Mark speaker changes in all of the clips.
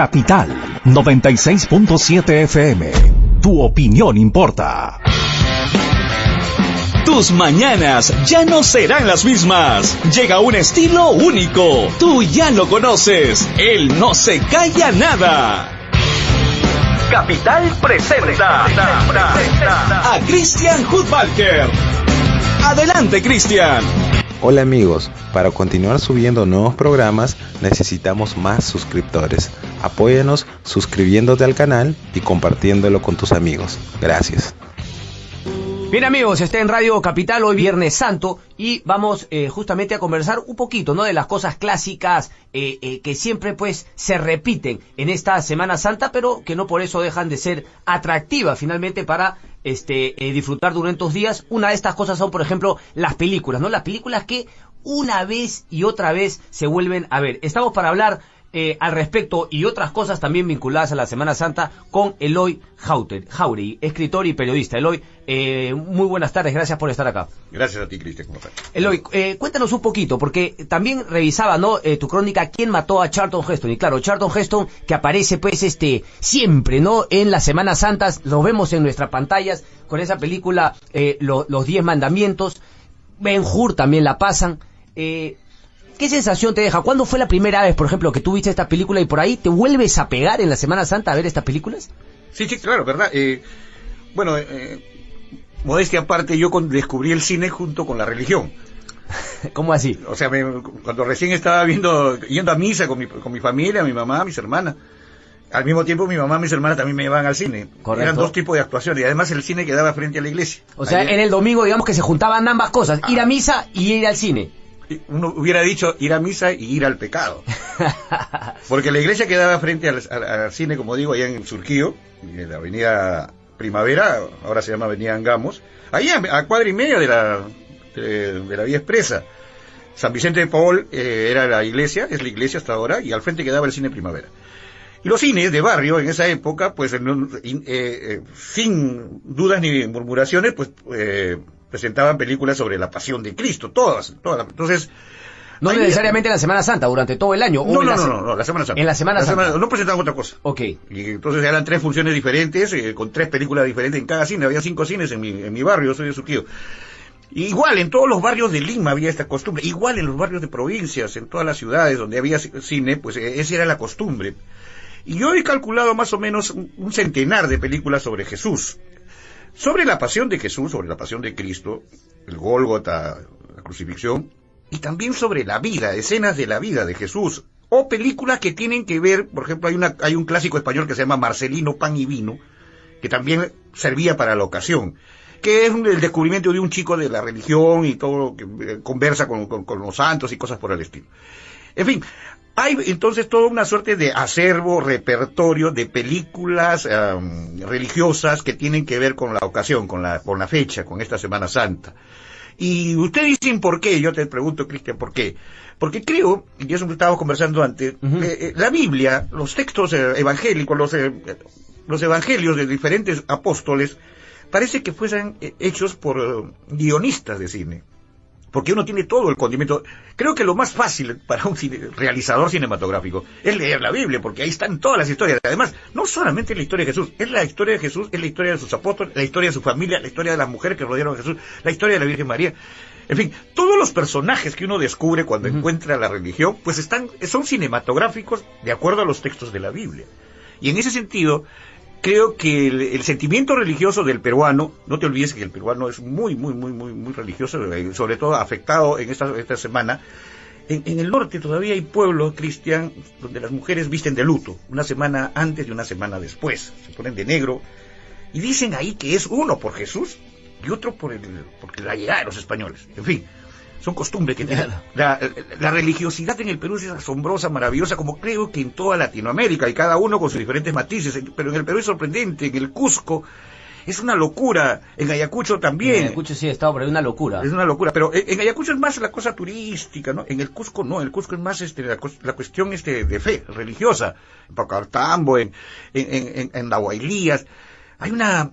Speaker 1: Capital 96.7 FM. Tu opinión importa. Tus mañanas ya no serán las mismas. Llega un estilo único. Tú ya lo conoces. Él no se calla nada. Capital presenta a Cristian Hudbalker. Adelante, Cristian.
Speaker 2: Hola amigos, para continuar subiendo nuevos programas necesitamos más suscriptores. Apóyanos suscribiéndote al canal y compartiéndolo con tus amigos. Gracias.
Speaker 3: Bien amigos, está en Radio Capital hoy Viernes Santo y vamos justamente a conversar un poquito, ¿no?, de las cosas clásicas que siempre pues se repiten en esta Semana Santa, pero que no por eso dejan de ser atractivas finalmente para disfrutar durante estos días. Una de estas cosas son, por ejemplo, las películas, ¿no? Las películas que una vez y otra vez se vuelven a ver. Estamos para hablar al respecto y otras cosas también vinculadas a la Semana Santa con Eloy Jauregui, escritor y periodista. Eloy, muy buenas tardes, gracias por estar acá.
Speaker 4: Gracias a ti, Cristian.
Speaker 3: Eloy, cuéntanos un poquito, porque también revisaba, ¿no?, tu crónica, ¿quién mató a Charlton Heston? Y claro, Charlton Heston, que aparece pues siempre, ¿no?, en las Semanas Santas, lo vemos en nuestras pantallas con esa película, los 10 mandamientos. Ben-Hur también la pasan. ¿Qué sensación te deja? ¿Cuándo fue la primera vez, por ejemplo, que tú viste esta película y por ahí te vuelves a pegar en la Semana Santa a ver estas películas?
Speaker 4: Sí, claro, ¿verdad? Modestia aparte, yo descubrí el cine junto con la religión.
Speaker 3: ¿Cómo así?
Speaker 4: O sea, cuando recién estaba yendo a misa con mi familia, mi mamá, mis hermanas. Al mismo tiempo, mi mamá y mis hermanas también me llevaban al cine.
Speaker 3: Correcto.
Speaker 4: Eran dos tipos de actuaciones y además el cine quedaba frente a la iglesia.
Speaker 3: O sea, en el domingo, digamos que se juntaban ambas cosas, ir a misa y ir al cine.
Speaker 4: Uno hubiera dicho ir a misa y ir al pecado. Porque la iglesia quedaba frente al cine, como digo, allá en Surquío, en la avenida Primavera, ahora se llama avenida Angamos, ahí a cuadra y media de la vía expresa. San Vicente de Paul era la iglesia, es la iglesia hasta ahora, y al frente quedaba el cine Primavera. Y los cines de barrio en esa época, pues sin dudas ni murmuraciones, pues presentaban películas sobre la pasión de Cristo, todas. Entonces,
Speaker 3: no necesariamente en la Semana Santa, durante todo el año.
Speaker 4: No, la Semana Santa.
Speaker 3: En la Semana Santa.
Speaker 4: No presentaban otra cosa.
Speaker 3: Ok.
Speaker 4: Y entonces eran 3 funciones diferentes, con 3 películas diferentes en cada cine. Había 5 cines en mi barrio, yo soy de Surquío. Igual en todos los barrios de Lima había esta costumbre, igual en los barrios de provincias, en todas las ciudades donde había cine, pues esa era la costumbre. Y yo he calculado más o menos un centenar de películas sobre Jesús. Sobre la pasión de Jesús, sobre la pasión de Cristo, el Gólgota, la crucifixión, y también sobre la vida, escenas de la vida de Jesús, o películas que tienen que ver, por ejemplo, hay un clásico español que se llama Marcelino, Pan y Vino, que también servía para la ocasión, que es el descubrimiento de un chico de la religión y todo, que conversa con los santos y cosas por el estilo. En fin, hay entonces toda una suerte de acervo, repertorio de películas religiosas que tienen que ver con la ocasión, con la fecha, con esta Semana Santa. Y ustedes dicen por qué, yo te pregunto, Cristian, ¿por qué? Porque creo, y eso que estábamos conversando antes, la Biblia, los textos evangélicos, los evangelios de diferentes apóstoles, parece que fuesen hechos por guionistas de cine. Porque uno tiene todo el condimento. Creo que lo más fácil para un realizador cinematográfico es leer la Biblia, porque ahí están todas las historias. Además, no solamente la historia de Jesús, es la historia de Jesús, es la historia de sus apóstoles, la historia de su familia, la historia de las mujeres que rodearon a Jesús, la historia de la Virgen María. En fin, todos los personajes que uno descubre cuando encuentra la religión, pues son cinematográficos de acuerdo a los textos de la Biblia. Y en ese sentido, creo que el sentimiento religioso del peruano, no te olvides que el peruano es muy religioso, sobre todo afectado en esta semana. En el norte todavía hay pueblos, Cristian, donde las mujeres visten de luto, una semana antes y una semana después, se ponen de negro, y dicen ahí que es uno por Jesús y otro por la llegada de los españoles. En fin, son costumbres que tienen. La religiosidad en el Perú es asombrosa, maravillosa, como creo que en toda Latinoamérica, y cada uno con sus diferentes matices, pero en el Perú es sorprendente, en el Cusco es una locura, en Ayacucho también.
Speaker 3: En Ayacucho sí he estado, pero es una locura.
Speaker 4: Es una locura, pero en Ayacucho es más la cosa turística, ¿no? En el Cusco no, en el Cusco es más la cuestión de fe religiosa. En Pacartambo, en Nahuaylías, hay una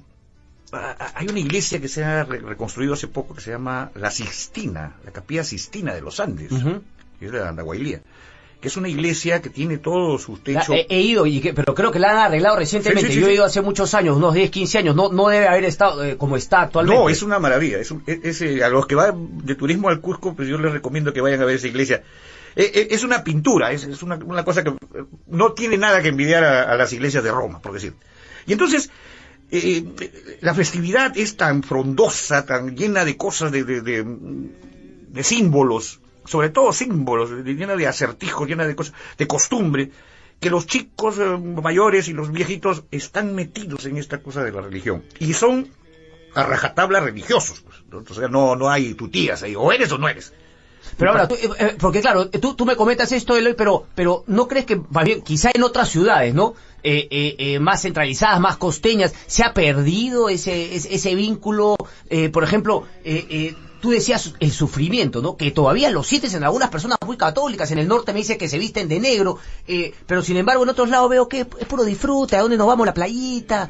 Speaker 4: iglesia que se ha reconstruido hace poco que se llama la Sixtina, la Capilla Sixtina de los Andes, que es de Andahuaylía. que es una iglesia que tiene todos sus techos.
Speaker 3: He ido, pero creo que la han arreglado recientemente.
Speaker 4: Sí.
Speaker 3: Yo he ido hace muchos años, unos 10, 15 años. No debe haber estado como está actualmente.
Speaker 4: No, es una maravilla. A los que van de turismo al Cusco, pues yo les recomiendo que vayan a ver esa iglesia. Es una pintura, es una cosa que no tiene nada que envidiar a las iglesias de Roma, por decir. Y entonces, la festividad es tan frondosa, tan llena de cosas, de símbolos, sobre todo símbolos, llena de acertijos, llena de cosas, de costumbre, que los chicos mayores y los viejitos están metidos en esta cosa de la religión. Y son a rajatabla religiosos, pues. O sea, no hay tutías ahí, o eres o no eres.
Speaker 3: Pero ahora, porque claro, tú me comentas esto, Eloy, pero ¿no crees que más bien, quizá en otras ciudades, ¿no? Más centralizadas, más costeñas, se ha perdido ese vínculo? Por ejemplo, tú decías el sufrimiento, ¿no? Que todavía lo sientes en algunas personas muy católicas. En el norte me dice que se visten de negro, pero sin embargo en otros lados veo que es puro disfrute, ¿a dónde nos vamos? La playita.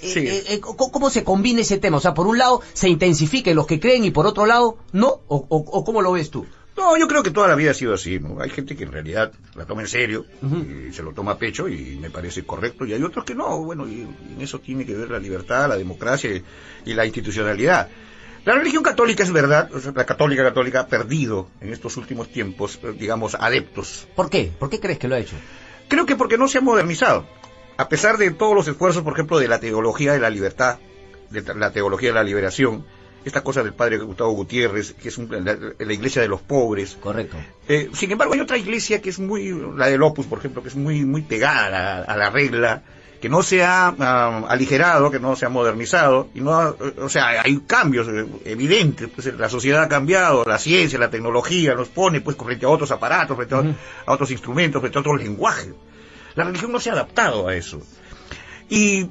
Speaker 4: Sí.
Speaker 3: ¿Cómo se combina ese tema? O sea, por un lado se intensifica en los que creen y por otro lado no, o ¿cómo lo ves tú?
Speaker 4: No, yo creo que toda la vida ha sido así, ¿no? Hay gente que en realidad la toma en serio, y se lo toma a pecho y me parece correcto, y hay otros que no. Bueno, y en eso tiene que ver la libertad, la democracia y la institucionalidad. La religión católica, es verdad, o sea, la católica ha perdido en estos últimos tiempos, digamos, adeptos.
Speaker 3: ¿Por qué? ¿Por qué crees que lo ha hecho?
Speaker 4: Creo que porque no se ha modernizado. A pesar de todos los esfuerzos, por ejemplo, de la teología de la libertad, de la teología de la liberación, esta cosa del padre Gustavo Gutiérrez, que es la iglesia de los pobres.
Speaker 3: Correcto.
Speaker 4: Sin embargo, hay otra iglesia que es la del Opus, por ejemplo, que es muy pegada a la regla, que no se ha aligerado, que no se ha modernizado, y no, o sea, hay cambios evidentes, pues la sociedad ha cambiado, la ciencia, la tecnología nos pone pues frente a otros aparatos, frente a otros instrumentos, frente a otros lenguajes. La religión no se ha adaptado a eso. Y,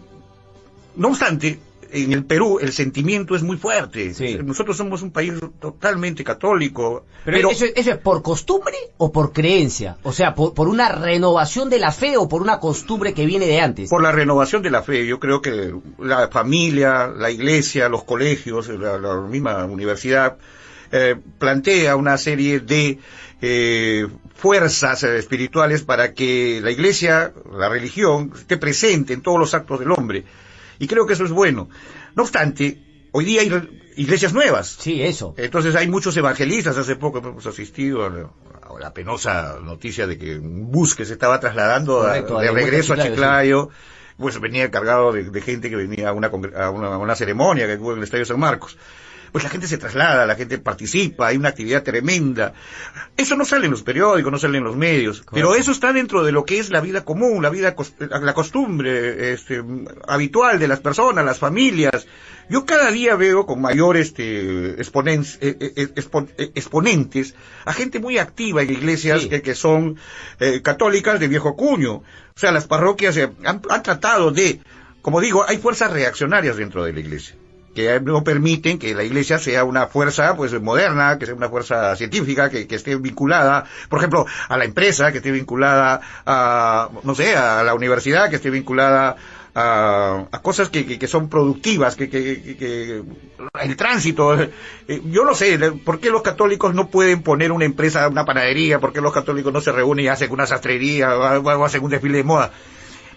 Speaker 4: no obstante, en el Perú el sentimiento es muy fuerte.
Speaker 3: Sí.
Speaker 4: Nosotros somos un país totalmente católico.
Speaker 3: Pero ¿eso es por costumbre o por creencia? O sea, por una renovación de la fe o por una costumbre que viene de antes.
Speaker 4: Por la renovación de la fe. Yo creo que la familia, la iglesia, los colegios, la misma universidad plantea una serie de fuerzas espirituales para que la iglesia, la religión, esté presente en todos los actos del hombre. Y creo que eso es bueno. No obstante, hoy día hay iglesias nuevas.
Speaker 3: Sí, eso.
Speaker 4: Entonces hay muchos evangelistas. Hace poco hemos asistido a la penosa noticia de que un bus que se estaba trasladando de regreso a Chiclayo, sí, pues venía cargado de gente que venía a una ceremonia que hubo en el Estadio San Marcos. Pues la gente se traslada, la gente participa, hay una actividad tremenda. Eso no sale en los periódicos, no sale en los medios. Correcto. Pero eso está dentro de lo que es la vida común, la costumbre habitual de las personas, las familias. Yo cada día veo con mayor exponentes a gente muy activa en iglesias, sí, que son católicas de viejo cuño. O sea, las parroquias han tratado de, como digo, hay fuerzas reaccionarias dentro de la iglesia, que no permiten que la iglesia sea una fuerza pues moderna, que sea una fuerza científica, que esté vinculada, por ejemplo, a la empresa, que esté vinculada a, no sé, a la universidad, que esté vinculada a cosas que son productivas, que el tránsito. Yo no sé, ¿por qué los católicos no pueden poner una empresa, una panadería? ¿Por qué los católicos no se reúnen y hacen una sastrería o hacen un desfile de moda?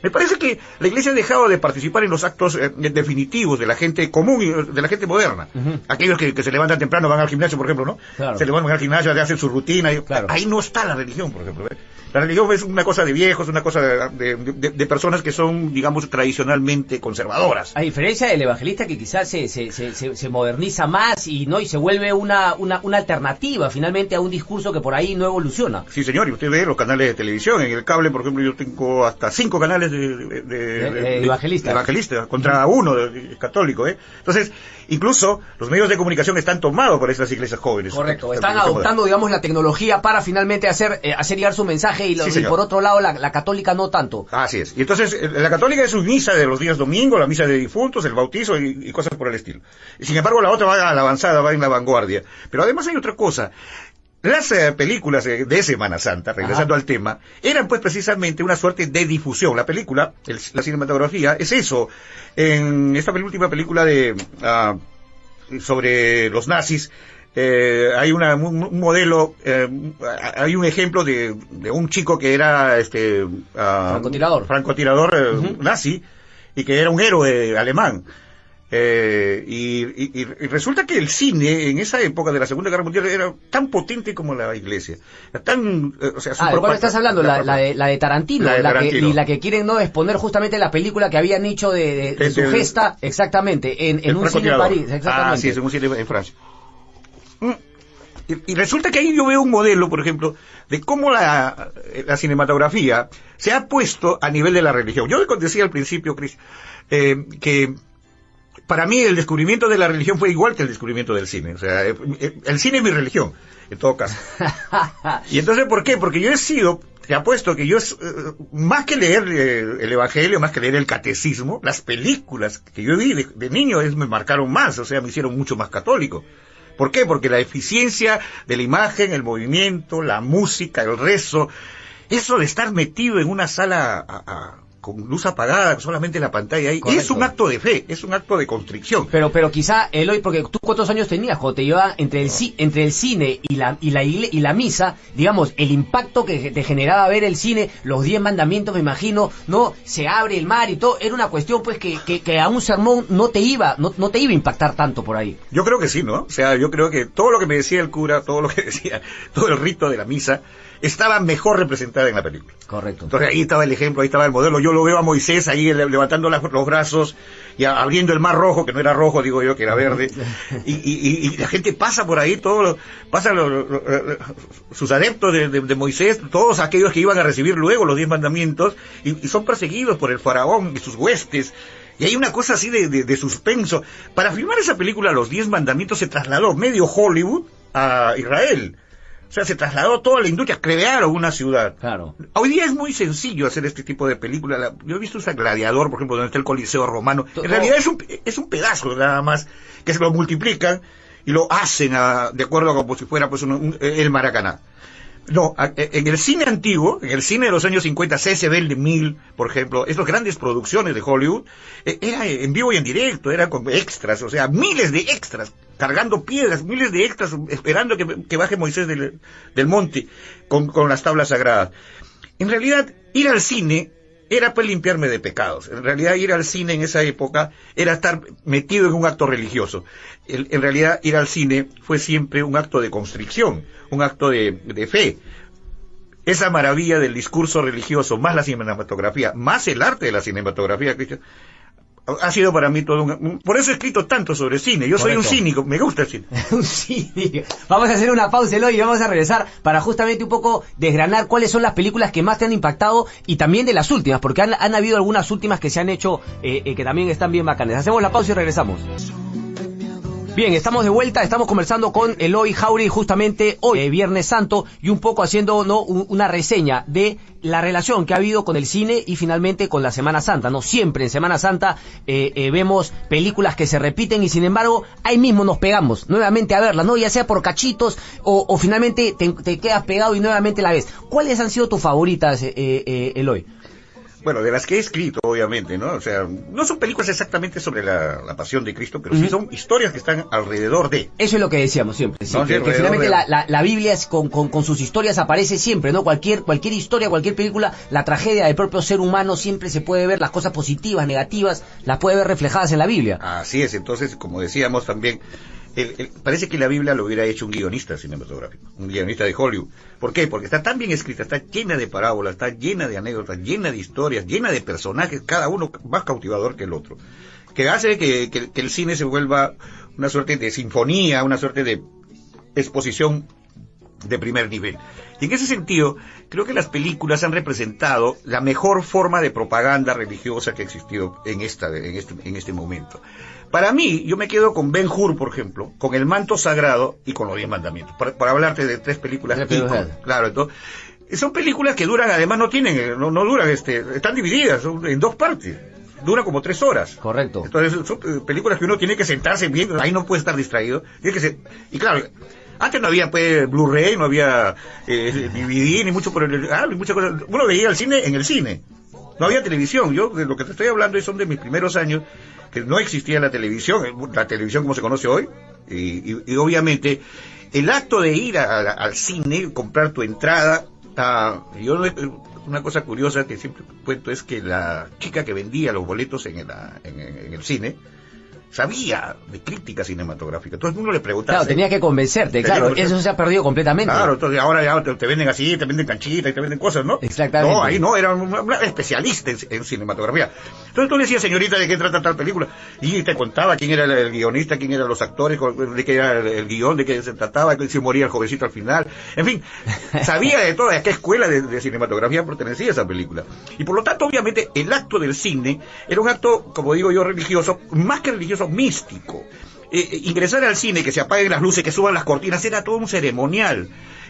Speaker 4: Me parece que la iglesia ha dejado de participar en los actos definitivos de la gente común y de la gente moderna. Aquellos que se levantan temprano, van al gimnasio, por ejemplo, ¿no?
Speaker 3: Claro.
Speaker 4: Se levantan al gimnasio, hacen su rutina.
Speaker 3: Claro.
Speaker 4: Ahí no está la religión, por ejemplo. La religión es una cosa de viejos, una cosa de personas que son, digamos, tradicionalmente conservadoras.
Speaker 3: A diferencia del evangelista, que quizás se moderniza más y se vuelve una alternativa finalmente a un discurso que por ahí no evoluciona.
Speaker 4: Sí, señor, y usted ve los canales de televisión. En el cable, por ejemplo, yo tengo hasta 5 canales de evangelistas contra uno católico, ¿eh? Entonces, incluso los medios de comunicación están tomados por estas iglesias jóvenes.
Speaker 3: Correcto, están adoptando, digamos, la tecnología para finalmente hacer llegar su mensaje y por otro lado la católica no tanto.
Speaker 4: Así es. Y entonces la católica es su misa de los días domingos, la misa de difuntos, el bautizo y cosas por el estilo. Y sin embargo la otra va a la avanzada, va en la vanguardia. Pero además hay otra cosa. Las películas de Semana Santa, regresando al tema, eran pues precisamente una suerte de difusión. La película, la cinematografía, es eso. En esta última película sobre los nazis, hay un modelo, hay un ejemplo de un chico que era francotirador nazi, y que era un héroe alemán. Y resulta que el cine en esa época de la Segunda Guerra Mundial era tan potente como la Iglesia. Era tan,
Speaker 3: o sea, ¿de cuál estás hablando? La de Tarantino, la que quieren no exponer justamente la película que habían hecho de su gesta, exactamente, en un cine en París, exactamente.
Speaker 4: Sí, es en un cine en Francia. Y resulta que ahí yo veo un modelo, por ejemplo, de cómo la cinematografía se ha puesto a nivel de la religión. Yo decía al principio, Cris, que para mí el descubrimiento de la religión fue igual que el descubrimiento del cine. O sea, el cine es mi religión, en todo caso. Y entonces, ¿por qué? Porque yo te apuesto que más que leer el Evangelio, más que leer el catecismo, las películas que yo vi de niño me marcaron más, o sea, me hicieron mucho más católico. ¿Por qué? Porque la eficiencia de la imagen, el movimiento, la música, el rezo, eso de estar metido en una sala con luz apagada, solamente la pantalla ahí, correcto, es un acto de fe, es un acto de constricción.
Speaker 3: Pero quizá, Eloy, porque tú ¿cuántos años tenías cuando te llevaba entre el cine y la misa? Digamos, el impacto que te generaba ver el cine, los 10 mandamientos, me imagino, no, se abre el mar y todo, era una cuestión pues que a un sermón no te iba a impactar tanto por ahí.
Speaker 4: Yo creo que sí, ¿no? O sea, yo creo que todo lo que me decía el cura, todo lo que decía, todo el rito de la misa, estaba mejor representada en la película.
Speaker 3: Correcto.
Speaker 4: Entonces ahí estaba el ejemplo, ahí estaba el modelo. Yo lo veo a Moisés ahí levantando los brazos y abriendo el mar rojo, que no era rojo, digo yo, que era verde. Y la gente pasa por ahí, sus adeptos de Moisés, todos aquellos que iban a recibir luego los 10 mandamientos, y son perseguidos por el faraón y sus huestes. Y hay una cosa así de suspenso. Para filmar esa película, Los 10 mandamientos, se trasladó medio Hollywood a Israel. O sea, se trasladó toda la industria, crearon una ciudad.
Speaker 3: Claro.
Speaker 4: Hoy día es muy sencillo hacer este tipo de película. Yo he visto ese Gladiador, por ejemplo, donde está el Coliseo Romano. En realidad es un pedazo nada más, que se lo multiplican y lo hacen de acuerdo a como si fuera pues el Maracaná. No, en el cine antiguo, en el cine de los años 50, C.S. Bell, por ejemplo, estas grandes producciones de Hollywood, era en vivo y en directo, eran con extras, o sea, miles de extras, cargando piedras, miles de extras, esperando que baje Moisés del monte con las tablas sagradas. En realidad, ir al cine era pues limpiarme de pecados. En realidad, ir al cine en esa época era estar metido en un acto religioso. En realidad, ir al cine fue siempre un acto de constricción, un acto de fe. Esa maravilla del discurso religioso, más la cinematografía, más el arte de la cinematografía, Cristian, ha sido para mí todo por eso he escrito tanto sobre cine. Yo soy un cínico, me gusta el cine.
Speaker 3: Un cínico. Vamos a hacer una pausa, Eloy, y vamos a regresar para justamente un poco desgranar cuáles son las películas que más te han impactado y también de las últimas, porque han habido algunas últimas que se han hecho que también están bien bacanas. Hacemos la pausa y regresamos. Bien, estamos de vuelta, estamos conversando con Eloy Jáuregui justamente hoy, Viernes Santo, y un poco haciendo una reseña de la relación que ha habido con el cine y finalmente con la Semana Santa, ¿no? Siempre en Semana Santa vemos películas que se repiten y sin embargo ahí mismo nos pegamos nuevamente a verlas, ¿no? Ya sea por cachitos o finalmente te quedas pegado y nuevamente la ves. ¿Cuáles han sido tus favoritas, Eloy?
Speaker 4: Bueno, de las que he escrito, obviamente, ¿no? O sea, no son películas exactamente sobre la pasión de Cristo, pero sí son historias que están alrededor de.
Speaker 3: Eso es lo que decíamos siempre, sí, ¿no? Que finalmente la Biblia es con sus historias aparece siempre, ¿no? Cualquier historia, cualquier película, la tragedia del propio ser humano siempre se puede ver, las cosas positivas, negativas, las puede ver reflejadas en la Biblia.
Speaker 4: Así es, entonces, como decíamos también, parece que la Biblia lo hubiera hecho un guionista cinematográfico, un guionista de Hollywood. ¿Por qué? Porque está tan bien escrita, está llena de parábolas, está llena de anécdotas, llena de historias, llena de personajes, cada uno más cautivador que el otro, que hace que el cine se vuelva una suerte de sinfonía, una suerte de exposición de primer nivel. Y en ese sentido, creo que las películas han representado la mejor forma de propaganda religiosa que ha existido en este momento. Para mí, yo me quedo con Ben-Hur, por ejemplo, con El manto sagrado y con Los 10 mandamientos, para hablarte de tres películas. Claro, entonces, son películas que duran, además no duran, están divididas en dos partes. Dura como 3 horas.
Speaker 3: Correcto.
Speaker 4: Entonces, son películas que uno tiene que sentarse bien, ahí no puede estar distraído. Y claro, antes no había pues Blu-ray, no había DVD, ni mucho por ni muchas cosas. Uno veía el cine en el cine. No había televisión. Yo de lo que te estoy hablando son de mis primeros años, que no existía la televisión como se conoce hoy. Y obviamente el acto de ir al cine, comprar tu entrada, una cosa curiosa que siempre cuento es que la chica que vendía los boletos en el cine sabía de crítica cinematográfica. Todo el mundo le preguntaba.
Speaker 3: Claro, tenía que convencerte, claro, eso se ha perdido completamente.
Speaker 4: Claro, entonces ahora ya te venden así, te venden canchitas y te venden cosas, ¿no?
Speaker 3: Exactamente.
Speaker 4: No, ahí no, era una especialista en cinematografía. Entonces tú le decías, señorita, ¿de qué trata tal película? Y te contaba quién era el guionista, quién eran los actores, de qué era el guión, de qué se trataba, que se moría el jovencito al final. En fin, sabía de todo, a qué escuela de cinematografía pertenecía esa película. Y por lo tanto, obviamente, el acto del cine era un acto, como digo yo, religioso, más que religioso, místico. Ingresar al cine, que se apaguen las luces, que suban las cortinas, era todo un ceremonial.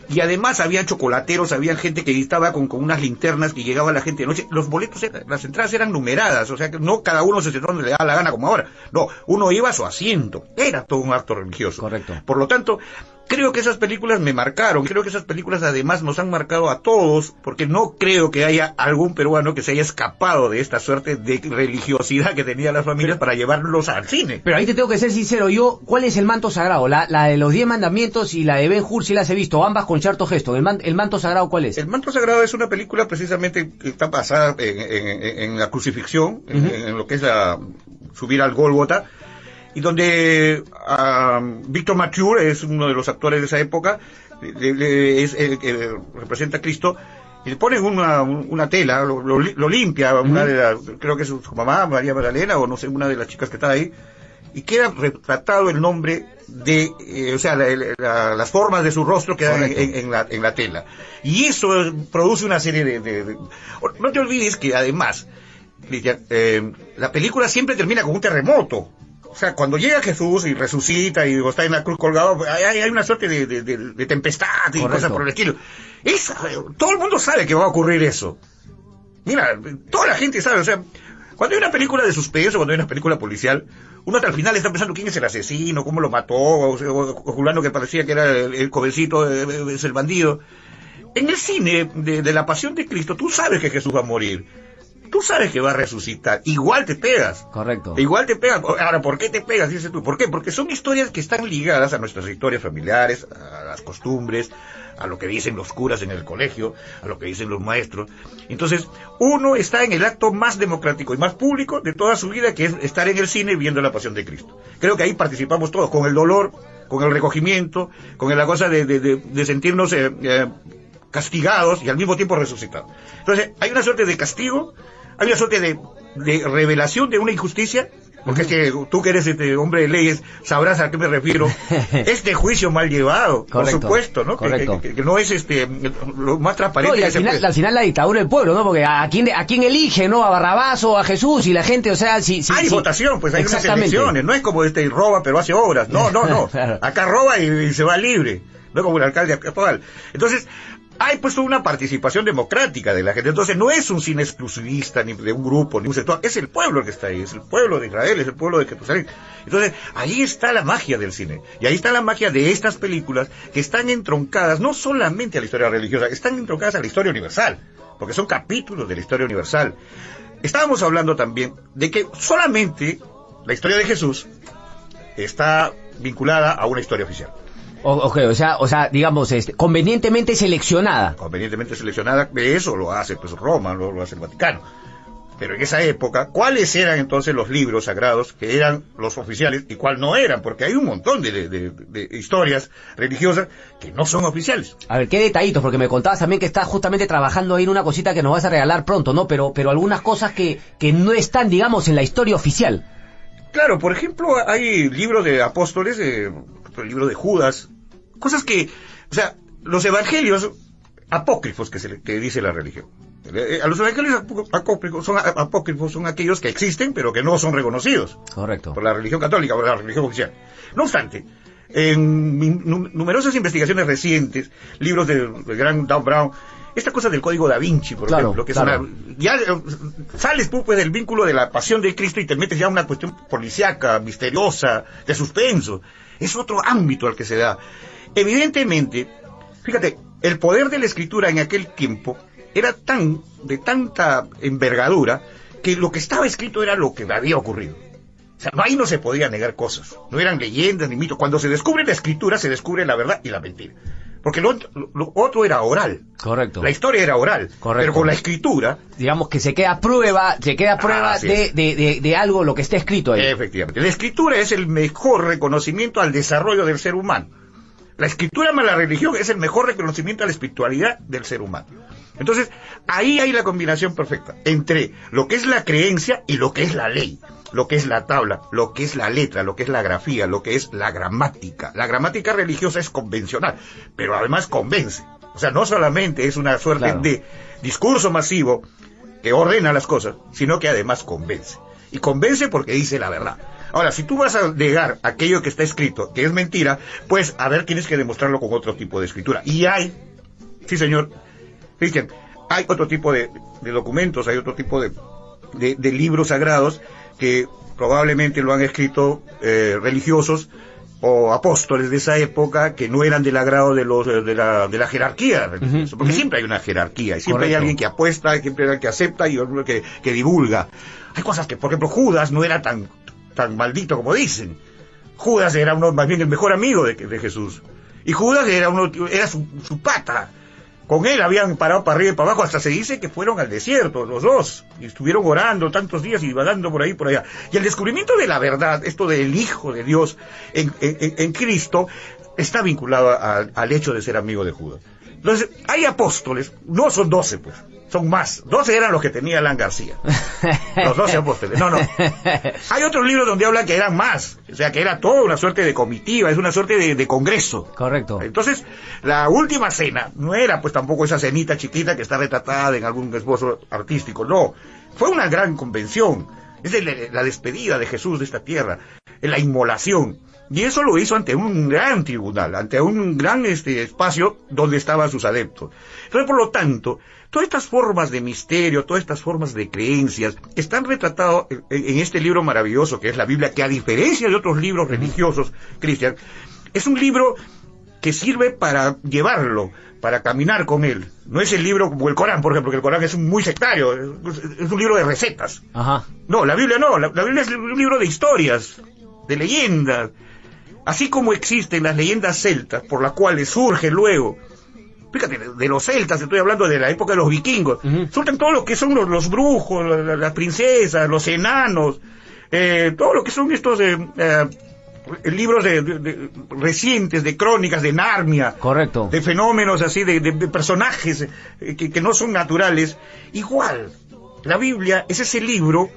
Speaker 4: Y además había chocolateros, había gente que estaba con unas linternas, que llegaba la gente de noche. Los boletos, las entradas eran numeradas, o sea que no cada uno se sentó donde le daba la gana como ahora. No, uno iba a su asiento. Era todo un acto religioso.
Speaker 3: Correcto.
Speaker 4: Por lo tanto, creo que esas películas me marcaron. Creo que esas películas además nos han marcado a todos, porque no creo que haya algún peruano que se haya escapado de esta suerte de religiosidad que tenían las familias para llevarlos al cine.
Speaker 3: Pero ahí te tengo que ser sincero, ¿cuál es el manto sagrado? La de los 10 mandamientos y la de Ben-Hur, si las he visto, ambas con Charlton Heston. ¿El manto sagrado cuál es?
Speaker 4: El manto sagrado es una película precisamente que está basada en la crucifixión, en lo que es subir al Gólgota, y donde Victor Mature es uno de los actores de esa época, es el que representa a Cristo, y le ponen una tela, lo limpia, creo que es su mamá, María Magdalena, o no sé, una de las chicas que está ahí, y queda retratado el nombre o sea, las formas de su rostro quedan en la tela. Y eso produce una serie de... No te olvides que además, Cristian, la película siempre termina con un terremoto. O sea, cuando llega Jesús y resucita y está en la cruz colgado, hay una suerte de tempestad y cosas por el estilo. Todo el mundo sabe que va a ocurrir eso. Mira, toda la gente sabe, o sea, cuando hay una película de suspenso, cuando hay una película policial, uno hasta el final está pensando quién es el asesino, cómo lo mató, o fulano que parecía que era el jovencito, es el bandido. En el cine de la Pasión de Cristo, tú sabes que Jesús va a morir. Tú sabes que va a resucitar. Igual te pegas.
Speaker 3: Correcto.
Speaker 4: Igual te pegas. Ahora, ¿por qué te pegas? Dices tú. ¿Por qué? Porque son historias que están ligadas a nuestras historias familiares, a las costumbres, a lo que dicen los curas en el colegio, a lo que dicen los maestros. Entonces, uno está en el acto más democrático y más público de toda su vida, que es estar en el cine viendo la Pasión de Cristo. Creo que ahí participamos todos, con el dolor, con el recogimiento, con la cosa de sentirnos castigados y al mismo tiempo resucitados. Entonces, hay una suerte de castigo, hay una suerte de revelación de una injusticia, porque es que tú que eres hombre de leyes sabrás a qué me refiero. Este juicio mal llevado, correcto, por supuesto, ¿no? Que no es lo más transparente.
Speaker 3: No, y al final la dictadura del pueblo, ¿no? Porque a quién elige, ¿no? A Barrabás o a Jesús, y la gente, o sea, hay
Speaker 4: votación, pues hay unas elecciones, no es como roba pero hace obras, no. Claro. Acá roba y se va libre, no como el alcalde actual. Entonces, hay puesto una participación democrática de la gente. Entonces no es un cine exclusivista ni de un grupo, ni un sector, es el pueblo el que está ahí, es el pueblo de Israel, es el pueblo de Jerusalén. Entonces ahí está la magia del cine, y ahí está la magia de estas películas que están entroncadas no solamente a la historia religiosa, están entroncadas a la historia universal, porque son capítulos de la historia universal. Estábamos hablando también de que solamente la historia de Jesús está vinculada a una historia oficial.
Speaker 3: Ok, o sea, digamos, convenientemente seleccionada.
Speaker 4: Convenientemente seleccionada, eso lo hace pues Roma, lo hace el Vaticano. Pero en esa época, ¿cuáles eran entonces los libros sagrados que eran los oficiales y cuál no eran? Porque hay un montón de historias religiosas que no son oficiales.
Speaker 3: A ver, qué detallitos, porque me contabas también que estás justamente trabajando ahí en una cosita que nos vas a regalar pronto, ¿no? Pero algunas cosas que no están, digamos, en la historia oficial.
Speaker 4: Claro, por ejemplo, hay libros de apóstoles, el libro de Judas, cosas que, o sea, los evangelios apócrifos que dice la religión. A los evangelios apócrifos son aquellos que existen pero que no son reconocidos.
Speaker 3: Correcto.
Speaker 4: Por la religión católica, por la religión oficial. No obstante, en numerosas investigaciones recientes, libros del gran Dan Brown, esta cosa del Código Da Vinci, por ejemplo, que claro, ya sales tú pues del vínculo de la Pasión de Cristo y te metes ya a una cuestión policíaca, misteriosa, de suspenso. Es otro ámbito al que se da. Evidentemente, fíjate, el poder de la escritura en aquel tiempo era de tanta envergadura que lo que estaba escrito era lo que había ocurrido. sea, ahí no se podía negar cosas, no eran leyendas ni mitos. Cuando se descubre la escritura, se descubre la verdad y la mentira. Porque lo otro era oral.
Speaker 3: Correcto.
Speaker 4: La historia era oral.
Speaker 3: Correcto.
Speaker 4: Pero con la escritura...
Speaker 3: Digamos que se queda prueba de algo, lo que está escrito ahí.
Speaker 4: Efectivamente. La escritura es el mejor reconocimiento al desarrollo del ser humano. La escritura más la religión es el mejor reconocimiento a la espiritualidad del ser humano. Entonces, ahí hay la combinación perfecta entre lo que es la creencia y lo que es la ley, lo que es la tabla, lo que es la letra, lo que es la grafía, lo que es la gramática. La gramática religiosa es convencional, pero además convence. O sea, no solamente es una suerte de discurso masivo que ordena las cosas, sino que además convence. Y convence porque dice la verdad. Ahora, si tú vas a negar aquello que está escrito, que es mentira, pues, a ver, tienes que demostrarlo con otro tipo de escritura. Y hay, sí señor, Cristian, hay otro tipo de documentos, hay otro tipo de libros sagrados que probablemente lo han escrito religiosos o apóstoles de esa época que no eran del agrado de la jerarquía religiosa, porque siempre hay una jerarquía, y siempre hay alguien que apuesta, siempre hay alguien que acepta y otro que divulga. Hay cosas que, por ejemplo, Judas no era tan maldito como dicen. Judas era más bien el mejor amigo de Jesús, y Judas era su pata. Con él habían parado para arriba y para abajo, hasta se dice que fueron al desierto, los dos, y estuvieron orando tantos días y vagando por ahí y por allá. Y el descubrimiento de la verdad, esto del Hijo de Dios en Cristo, está vinculado al hecho de ser amigo de Judas. Entonces, hay apóstoles, no son 12 pues, son más. 12 eran los que tenía Alan García. Los 12 apóstoles. No. Hay otros libros donde habla que eran más. O sea, que era toda una suerte de comitiva, es una suerte de congreso.
Speaker 3: Correcto.
Speaker 4: Entonces, la última cena no era pues tampoco esa cenita chiquita que está retratada en algún esbozo artístico. No. Fue una gran convención. Es la despedida de Jesús de esta tierra. La inmolación. Y eso lo hizo ante un gran tribunal, ante un gran espacio donde estaban sus adeptos. Entonces, por lo tanto, todas estas formas de misterio, todas estas formas de creencias, están retratadas en este libro maravilloso que es la Biblia, que a diferencia de otros libros religiosos, Cristian, es un libro que sirve para llevarlo, para caminar con él. No es el libro como el Corán, por ejemplo, que el Corán es muy sectario, es un libro de recetas.
Speaker 3: Ajá.
Speaker 4: No, la Biblia no, la Biblia es un libro de historias, de leyendas. Así como existen las leyendas celtas, por las cuales surge luego, fíjate, de los celtas, estoy hablando de la época de los vikingos, surgen todo lo que son los brujos, las princesas, los enanos, todo lo que son estos libros recientes, de crónicas, de Narnia.
Speaker 3: Correcto.
Speaker 4: De fenómenos así, de personajes que no son naturales. Igual, la Biblia es ese libro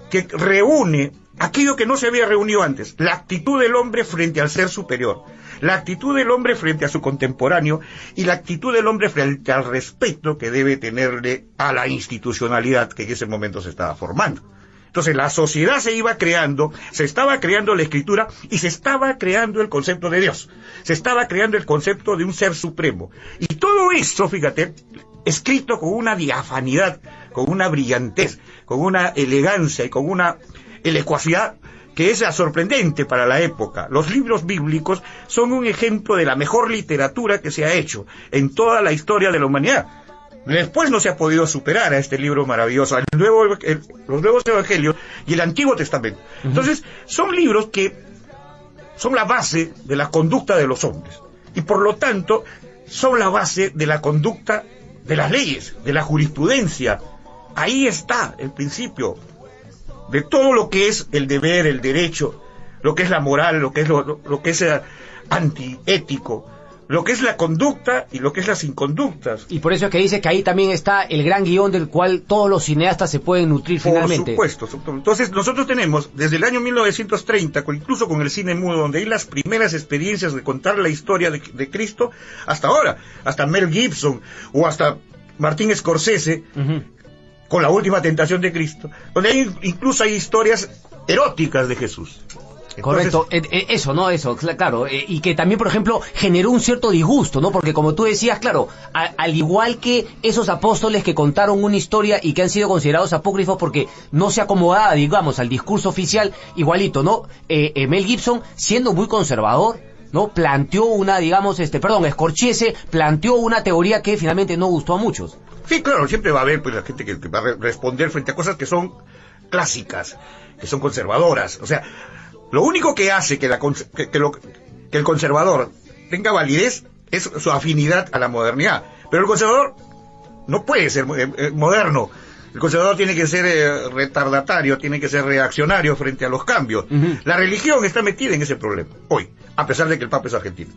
Speaker 4: que reúne aquello que no se había reunido antes, la actitud del hombre frente al ser superior, la actitud del hombre frente a su contemporáneo y la actitud del hombre frente al respeto que debe tenerle a la institucionalidad que en ese momento se estaba formando. Entonces la sociedad se iba creando, se estaba creando la escritura y se estaba creando el concepto de Dios, se estaba creando el concepto de un ser supremo. Y todo esto, fíjate, escrito con una diafanidad, con una brillantez, con una elegancia y con una elocuacidad que es sorprendente para la época. Los libros bíblicos son un ejemplo de la mejor literatura que se ha hecho en toda la historia de la humanidad. Después no se ha podido superar a este libro maravilloso, los nuevos evangelios y el Antiguo Testamento. Entonces, son libros que son la base de la conducta de los hombres y por lo tanto son la base de la conducta de las leyes, de la jurisprudencia. Ahí está el principio de todo lo que es el deber, el derecho, lo que es la moral, lo que es antiético, lo que es la conducta y lo que es las inconductas.
Speaker 3: Y por eso es que dice que ahí también está el gran guión del cual todos los cineastas se pueden nutrir finalmente.
Speaker 4: Por supuesto. Entonces nosotros tenemos desde el año 1930, incluso con el cine mudo, donde hay las primeras experiencias de contar la historia de Cristo, hasta ahora, hasta Mel Gibson o hasta Martin Scorsese, con La Última Tentación de Cristo, donde incluso hay historias eróticas de Jesús. Entonces,
Speaker 3: correcto, eso, claro, y que también, por ejemplo, generó un cierto disgusto, ¿no? Porque como tú decías, claro, al igual que esos apóstoles que contaron una historia y que han sido considerados apócrifos porque no se acomodaba, digamos, al discurso oficial, igualito, ¿no? Mel Gibson, siendo muy conservador, ¿no? Planteó Scorsese planteó una teoría que finalmente no gustó a muchos.
Speaker 4: Sí, claro, siempre va a haber pues la gente que va a responder frente a cosas que son clásicas, que son conservadoras. O sea, lo único que hace que el conservador tenga validez es su afinidad a la modernidad. Pero el conservador no puede ser moderno. El conservador tiene que ser retardatario, tiene que ser reaccionario frente a los cambios. La religión está metida en ese problema, hoy, a pesar de que el Papa es argentino.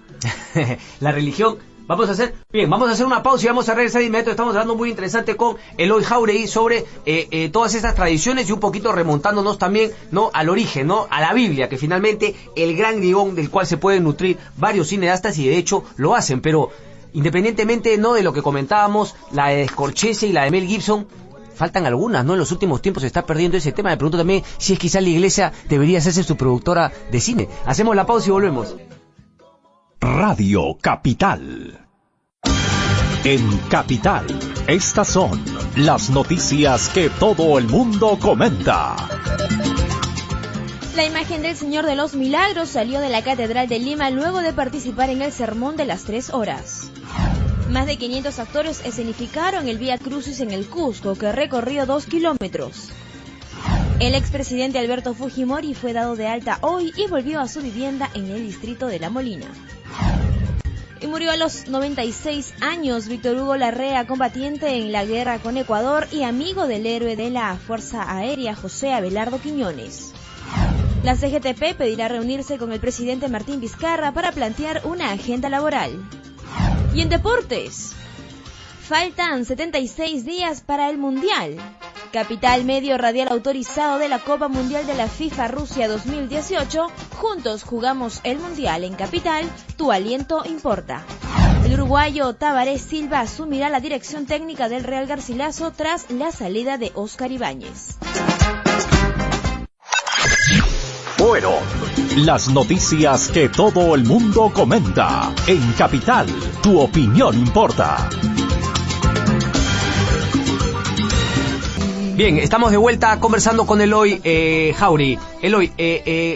Speaker 3: La religión... Vamos a hacer una pausa y vamos a regresar de inmediato. Estamos hablando muy interesante con Eloy Jauregui sobre todas estas tradiciones y un poquito remontándonos también, ¿no?, al origen, ¿no?, a la Biblia, que finalmente el gran guión del cual se pueden nutrir varios cineastas y de hecho lo hacen. Pero independientemente, ¿no?, de lo que comentábamos, la de Scorsese y la de Mel Gibson, faltan algunas, ¿no? En los últimos tiempos se está perdiendo ese tema. Me pregunto también si es quizás la iglesia debería hacerse su productora de cine. Hacemos la pausa y volvemos.
Speaker 1: Radio Capital. En Capital, estas son las noticias que todo el mundo comenta.
Speaker 5: La imagen del Señor de los Milagros salió de la Catedral de Lima luego de participar en el Sermón de las 3 horas. Más de 500 actores escenificaron el Vía Crucis en el Cusco, que recorrió 2 kilómetros. El expresidente Alberto Fujimori fue dado de alta hoy y volvió a su vivienda en el distrito de La Molina. Y murió a los 96 años Víctor Hugo Larrea, combatiente en la guerra con Ecuador y amigo del héroe de la Fuerza Aérea José Abelardo Quiñones. La CGTP pedirá reunirse con el presidente Martín Vizcarra para plantear una agenda laboral. Y en deportes, faltan 76 días para el Mundial. Capital, medio radial autorizado de la Copa Mundial de la FIFA Rusia 2018. Juntos jugamos el Mundial. En Capital, tu aliento importa. El uruguayo Tabaré Silva asumirá la dirección técnica del Real Garcilaso tras la salida de Óscar Ibáñez.
Speaker 1: Fueron las noticias que todo el mundo comenta. En Capital, tu opinión importa.
Speaker 3: Bien, estamos de vuelta conversando con Eloy Jauregui. Eloy,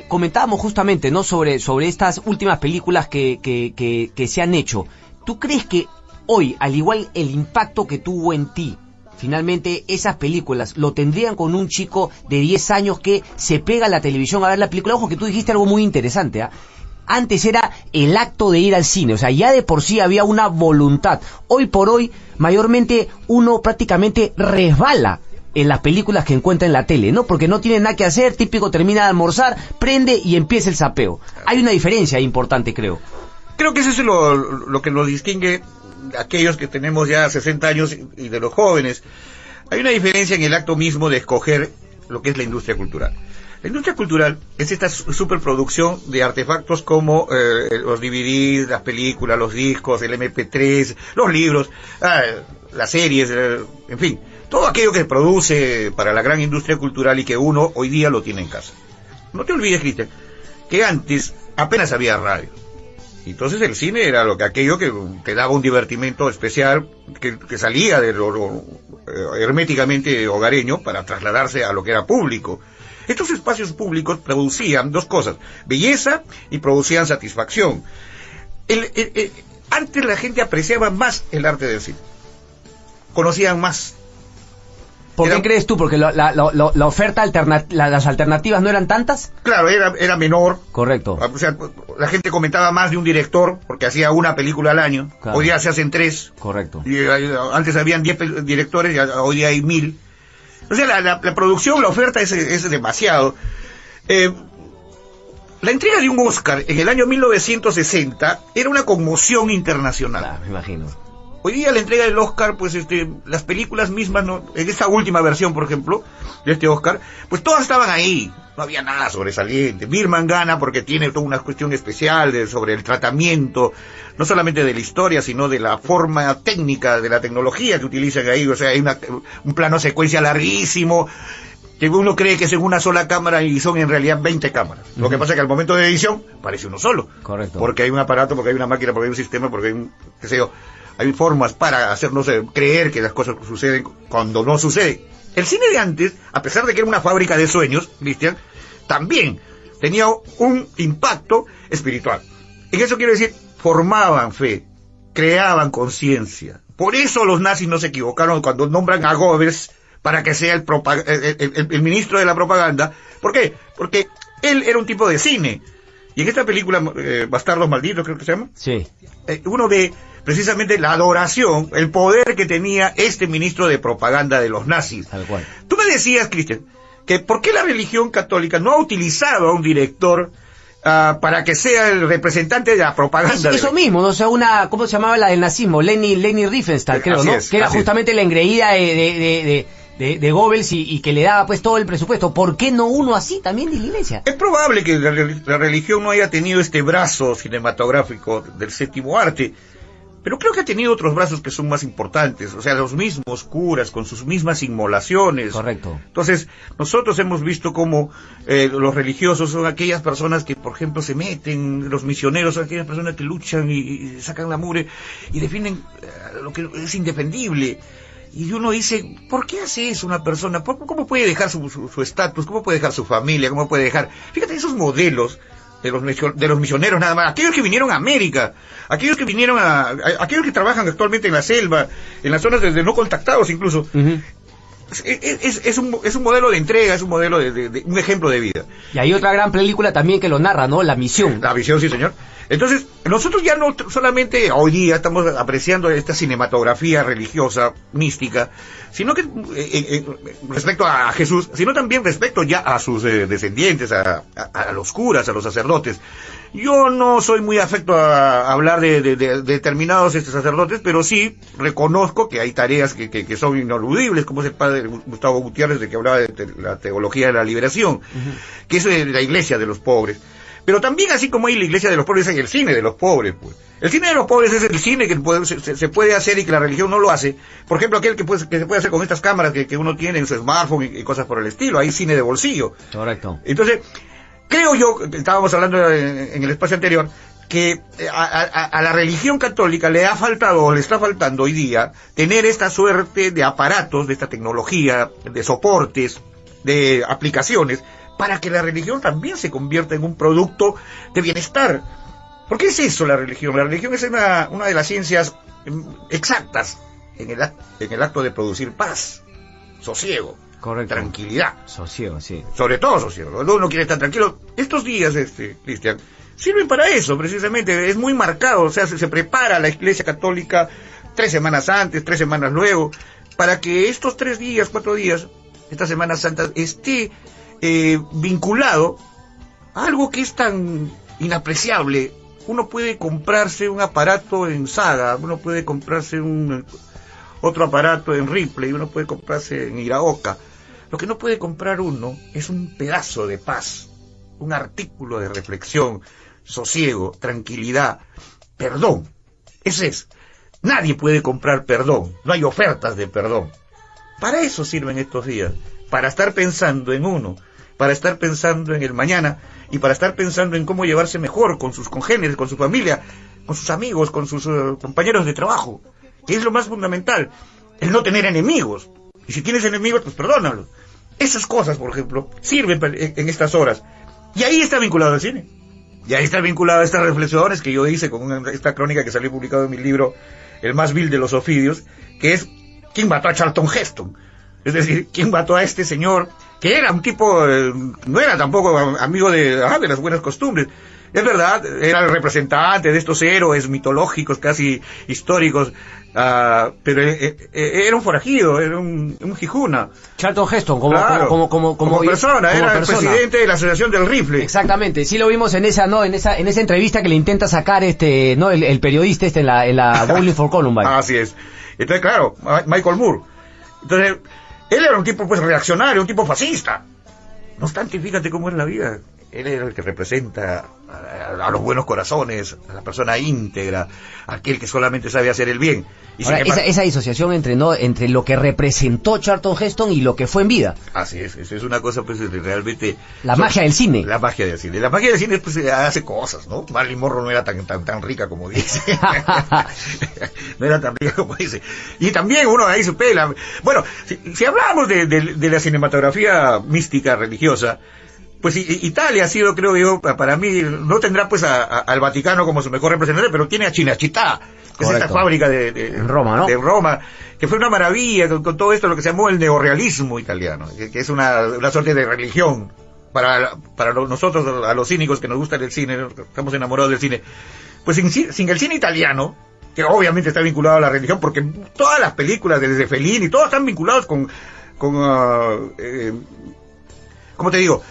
Speaker 3: comentábamos justamente, ¿no?, sobre estas últimas películas que se han hecho. ¿Tú crees que hoy, al igual el impacto que tuvo en ti, finalmente esas películas lo tendrían con un chico de 10 años que se pega a la televisión a ver la película? Ojo que tú dijiste algo muy interesante, ¿ah? Antes era el acto de ir al cine, o sea, ya de por sí había una voluntad. Hoy por hoy, mayormente, uno prácticamente resbala en las películas que encuentra en la tele, ¿no? Porque no tiene nada que hacer, típico, termina de almorzar, prende y empieza el zapeo. Hay una diferencia importante, creo.
Speaker 4: Creo que eso es lo que nos distingue de aquellos que tenemos ya 60 años y de los jóvenes. Hay una diferencia en el acto mismo de escoger lo que es la industria cultural. La industria cultural es esta superproducción de artefactos como los DVDs, las películas, los discos, el MP3, los libros, las series, en fin, todo aquello que se produce para la gran industria cultural y que uno hoy día lo tiene en casa. No te olvides, Cristian, que antes apenas había radio. Entonces el cine era aquello que te daba un divertimento especial, que salía de lo herméticamente hogareño para trasladarse a lo que era público. Estos espacios públicos producían dos cosas: belleza y producían satisfacción. Antes la gente apreciaba más el arte del cine, conocían más.
Speaker 3: ¿Por qué crees tú? ¿Porque la oferta las alternativas no eran tantas?
Speaker 4: Claro, era menor.
Speaker 3: Correcto.
Speaker 4: O sea, la gente comentaba más de un director porque hacía una película al año. Claro. Hoy día se hacen 3.
Speaker 3: Correcto.
Speaker 4: Y antes habían 10 directores y hoy día hay 1000. O sea, la producción, la oferta es demasiado. La entrega de un Oscar en el año 1960 era una conmoción internacional.
Speaker 3: Claro, me imagino.
Speaker 4: Hoy día la entrega del Oscar, pues las películas mismas, ¿no?, en esta última versión, por ejemplo, de este Oscar, pues todas estaban ahí, no había nada sobresaliente. Birdman gana porque tiene toda una cuestión especial sobre el tratamiento, no solamente de la historia, sino de la forma técnica, de la tecnología que utilizan ahí. O sea, hay un plano secuencia larguísimo, que uno cree que es en una sola cámara y son en realidad 20 cámaras. Lo que pasa es que al momento de edición parece uno solo.
Speaker 3: Correcto.
Speaker 4: Porque hay un aparato, porque hay una máquina, porque hay un sistema, porque hay un, qué sé yo, hay formas para hacernos creer que las cosas suceden cuando no sucede. El cine de antes, a pesar de que era una fábrica de sueños, Cristian, también tenía un impacto espiritual. En eso quiero decir, formaban fe, creaban conciencia. Por eso los nazis no se equivocaron cuando nombran a Goebbels para que sea el ministro de la propaganda. ¿Por qué? Porque él era un tipo de cine. Y en esta película, Bastardos Malditos, creo que se llama,
Speaker 3: sí,
Speaker 4: uno ve precisamente la adoración, el poder que tenía este ministro de propaganda de los nazis.
Speaker 3: Tal cual.
Speaker 4: Tú me decías, Cristian, que ¿por qué la religión católica no ha utilizado a un director para que sea el representante de la propaganda?
Speaker 3: Eso mismo, ¿no? O sea, ¿cómo se llamaba la del nazismo? Leni Riefenstahl, creo, ¿no? Que era justamente la engreída de Goebbels y que le daba pues todo el presupuesto. ¿Por qué no uno así también de la iglesia?
Speaker 4: Es probable que la religión no haya tenido este brazo cinematográfico del séptimo arte, pero creo que ha tenido otros brazos que son más importantes, o sea, los mismos curas con sus mismas inmolaciones.
Speaker 3: Correcto.
Speaker 4: Entonces, nosotros hemos visto cómo los religiosos son aquellas personas que, por ejemplo, se meten, los misioneros son aquellas personas que luchan y sacan la mugre y defienden lo que es indefendible. Y uno dice, ¿por qué hace eso una persona? ¿Cómo puede dejar su estatus? ¿Cómo puede dejar su familia? ¿Cómo puede dejar? Fíjate, esos modelos de los misioneros nada más, aquellos que vinieron a América, aquellos que vinieron aquellos que trabajan actualmente en la selva, en las zonas de no contactados incluso. Uh-huh. Es un modelo de entrega, es un modelo de un ejemplo de vida.
Speaker 3: Y hay otra gran película también que lo narra, ¿no? La Misión.
Speaker 4: La Misión, sí, señor. Entonces, nosotros ya no solamente hoy día estamos apreciando esta cinematografía religiosa, mística, sino que respecto a Jesús, sino también respecto ya a sus descendientes, a los curas, a los sacerdotes. Yo no soy muy afecto a hablar de determinados sacerdotes, pero sí reconozco que hay tareas que son ineludibles, como es el padre Gustavo Gutiérrez, de que hablaba de la teología de la liberación, uh-huh, que es la iglesia de los pobres. Pero también, así como hay la iglesia de los pobres, hay el cine de los pobres, pues. El cine de los pobres es el cine que se puede hacer y que la religión no lo hace. Por ejemplo, aquel que se puede hacer con estas cámaras que uno tiene en su smartphone y cosas por el estilo. Hay cine de bolsillo.
Speaker 3: Correcto.
Speaker 4: Entonces, creo yo, estábamos hablando en el espacio anterior, que a la religión católica le está faltando hoy día tener esta suerte de aparatos, de esta tecnología, de soportes, de aplicaciones, para que la religión también se convierta en un producto de bienestar. ¿Por qué es eso la religión? La religión es una de las ciencias exactas en el acto de producir paz, sosiego,
Speaker 3: correcto,
Speaker 4: tranquilidad.
Speaker 3: Sosiego, sí.
Speaker 4: Sobre todo sosiego. Cuando uno quiere estar tranquilo, estos días, Cristian, sirven para eso, precisamente. Es muy marcado, o sea, se prepara la Iglesia Católica 3 semanas antes, 3 semanas luego, para que estos 3 días, 4 días, esta Semana Santa, esté vinculado a algo que es tan inapreciable. Uno puede comprarse un aparato en Saga, uno puede comprarse otro aparato en Ripley, uno puede comprarse en Iraoka. Lo que no puede comprar uno es un pedazo de paz, un artículo de reflexión, sosiego, tranquilidad, perdón. Ese es. Nadie puede comprar perdón, no hay ofertas de perdón. Para eso sirven estos días, para estar pensando en uno, para estar pensando en el mañana y para estar pensando en cómo llevarse mejor con sus congéneres, con su familia, con sus amigos, con sus compañeros de trabajo, que es lo más fundamental, el no tener enemigos. Y si tienes enemigos, pues perdónalos. Esas cosas, por ejemplo, sirven en estas horas. Y ahí está vinculado al cine. Y ahí está vinculado a estas reflexiones que yo hice con esta crónica que salió publicado en mi libro El más vil de los Ofidios, que es ¿quién mató a Charlton Heston? Es decir, ¿quién mató a este señor? Que era un tipo, no era tampoco amigo de las buenas costumbres. Es verdad, era el representante de estos héroes mitológicos, casi históricos, pero era un forajido, era un jijuna.
Speaker 3: Charlton Heston, como
Speaker 4: persona, era el presidente de la Asociación del Rifle.
Speaker 3: Exactamente, sí lo vimos en esa entrevista que le intenta sacar el periodista en la Bowling for Columbine.
Speaker 4: Así es. Entonces, claro, Michael Moore. Entonces, él era un tipo pues reaccionario, un tipo fascista. No obstante, fíjate cómo es la vida. Él era el que representa a los buenos corazones, a la persona íntegra, aquel que solamente sabe hacer el bien. Y
Speaker 3: ahora, esa disociación entre lo que representó Charlton Heston y lo que fue en vida.
Speaker 4: Así es una cosa pues realmente...
Speaker 3: La magia del cine.
Speaker 4: La magia del cine. La magia del cine pues hace cosas, ¿no? Marilyn Monroe no era tan rica como dice. No era tan rica como dice. Y también uno ahí se pela. Bueno, si hablamos de la cinematografía mística religiosa, pues Italia ha sido, creo yo, para mí, no tendrá pues al Vaticano como su mejor representante, pero tiene a Cinecittà, que es esta fábrica
Speaker 3: en Roma, ¿no?
Speaker 4: De Roma, que fue una maravilla con todo esto, lo que se llamó el neorrealismo italiano, que es una suerte de religión para nosotros, a los cínicos que nos gusta el cine, estamos enamorados del cine. Pues sin el cine italiano, que obviamente está vinculado a la religión, porque todas las películas desde Fellini, todos están vinculados con ¿cómo te digo?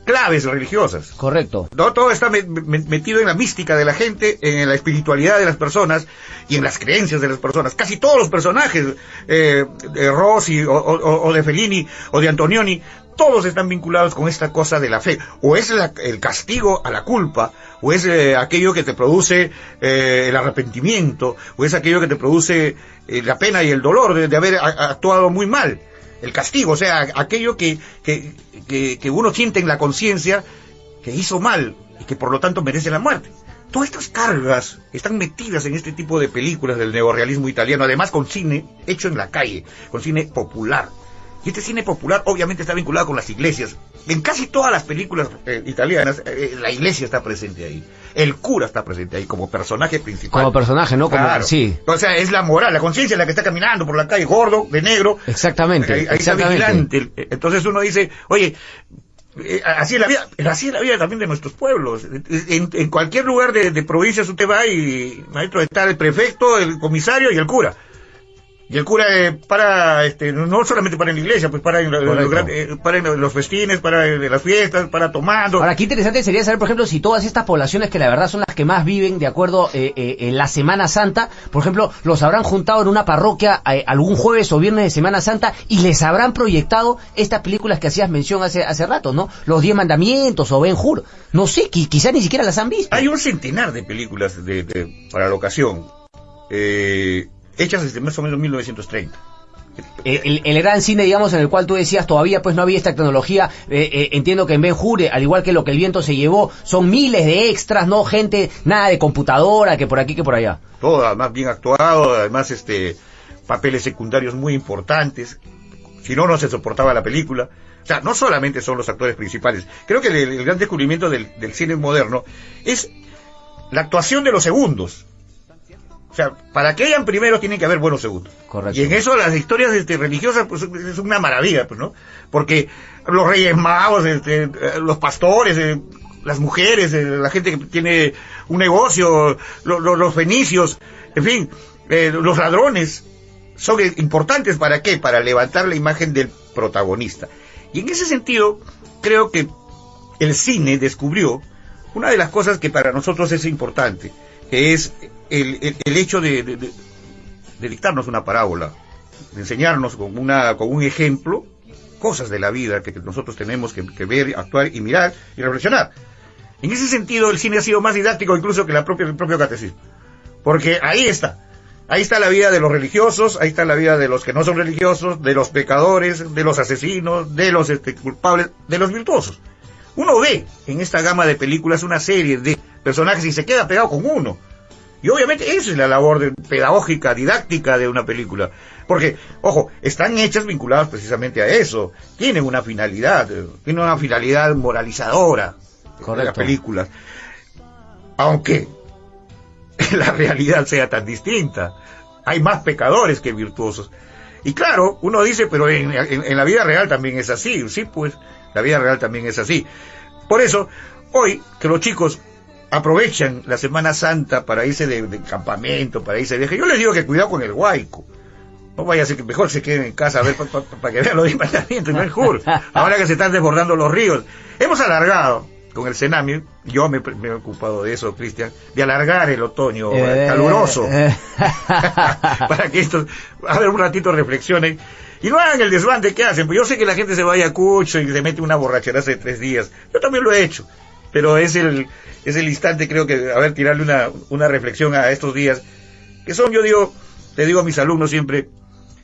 Speaker 4: Claves religiosas.
Speaker 3: Correcto.
Speaker 4: Todo está metido en la mística de la gente, en la espiritualidad de las personas y en las creencias de las personas. Casi todos los personajes de Rossi o de Fellini o de Antonioni, todos están vinculados con esta cosa de la fe. O es el castigo a la culpa, o es aquello que te produce el arrepentimiento, o es aquello que te produce la pena y el dolor de haber actuado muy mal. El castigo, o sea, aquello que uno siente en la conciencia que hizo mal y que por lo tanto merece la muerte. Todas estas cargas están metidas en este tipo de películas del neorrealismo italiano, además con cine hecho en la calle, con cine popular. Y este cine popular obviamente está vinculado con las iglesias. En casi todas las películas italianas, la iglesia está presente ahí. El cura está presente ahí como personaje principal.
Speaker 3: Como personaje, ¿no? Como,
Speaker 4: claro.
Speaker 3: Sí.
Speaker 4: O sea, es la moral, la conciencia la que está caminando por la calle, gordo, de negro.
Speaker 3: Exactamente.
Speaker 4: Ahí está vigilante. Entonces uno dice, oye, así es la vida también de nuestros pueblos. En cualquier lugar de provincias usted va y, maestro, está el prefecto, el comisario y el cura. Y el cura no solamente para en la iglesia, pues para en los festines, para en las fiestas, para tomando.
Speaker 3: Ahora, qué interesante sería saber, por ejemplo, si todas estas poblaciones que la verdad son las que más viven de acuerdo en la Semana Santa, por ejemplo, los habrán juntado en una parroquia algún jueves o viernes de Semana Santa y les habrán proyectado estas películas que hacías mención hace rato, ¿no? Los 10 Mandamientos o Ben-Hur. No sé, quizás ni siquiera las han visto.
Speaker 4: Hay un centenar de películas para la ocasión. Hechas desde más o menos 1930.
Speaker 3: El gran cine, digamos, en el cual tú decías todavía pues no había esta tecnología, entiendo que en Ben-Hur, al igual que Lo que el viento se llevó, son miles de extras, no gente, nada de computadora, que por aquí que por allá.
Speaker 4: Todo además bien actuado, además papeles secundarios muy importantes, si no se soportaba la película. O sea, no solamente son los actores principales. Creo que el gran descubrimiento del cine moderno es la actuación de los segundos. O sea, para que hayan primeros tienen que haber buenos segundos.
Speaker 3: Correcto.
Speaker 4: Y en eso las historias religiosas pues es una maravilla, pues, ¿no? Porque los reyes magos, los pastores, las mujeres, la gente que tiene un negocio, los fenicios, en fin, los ladrones, son importantes. ¿Para qué? Para levantar la imagen del protagonista. Y en ese sentido, creo que el cine descubrió una de las cosas que para nosotros es importante, que es el hecho de dictarnos una parábola, de enseñarnos con un ejemplo cosas de la vida que nosotros tenemos que ver, actuar y mirar y reflexionar. En ese sentido, el cine ha sido más didáctico incluso que el propio catecismo, porque ahí está la vida de los religiosos, ahí está la vida de los que no son religiosos, de los pecadores, de los asesinos, de los culpables, de los virtuosos. Uno ve en esta gama de películas una serie de personajes y se queda pegado con uno. Y obviamente esa es la labor pedagógica, didáctica de una película. Porque, ojo, están hechas vinculadas precisamente a eso. Tienen una finalidad moralizadora. Correcto. Las películas. Aunque la realidad sea tan distinta. Hay más pecadores que virtuosos. Y claro, uno dice, pero en la vida real también es así. Sí, pues, la vida real también es así. Por eso, hoy, que los chicos aprovechan la Semana Santa para irse de campamento, para irse de viaje, yo les digo que cuidado con el huaico. No vaya a ser que mejor se queden en casa a ver para que vean los 10 mandamientos, mejor. Ahora que se están desbordando los ríos. Hemos alargado con el Senami, yo me he ocupado de eso, Cristian, de alargar el otoño caluroso. Para que estos, a ver, un ratito reflexionen. Y no hagan el desbande que hacen, pues yo sé que la gente se vaya a Cucho y se mete una borracheraza de 3 días. Yo también lo he hecho. Pero es el instante, creo que, a ver, tirarle una reflexión a estos días, que son, te digo a mis alumnos siempre,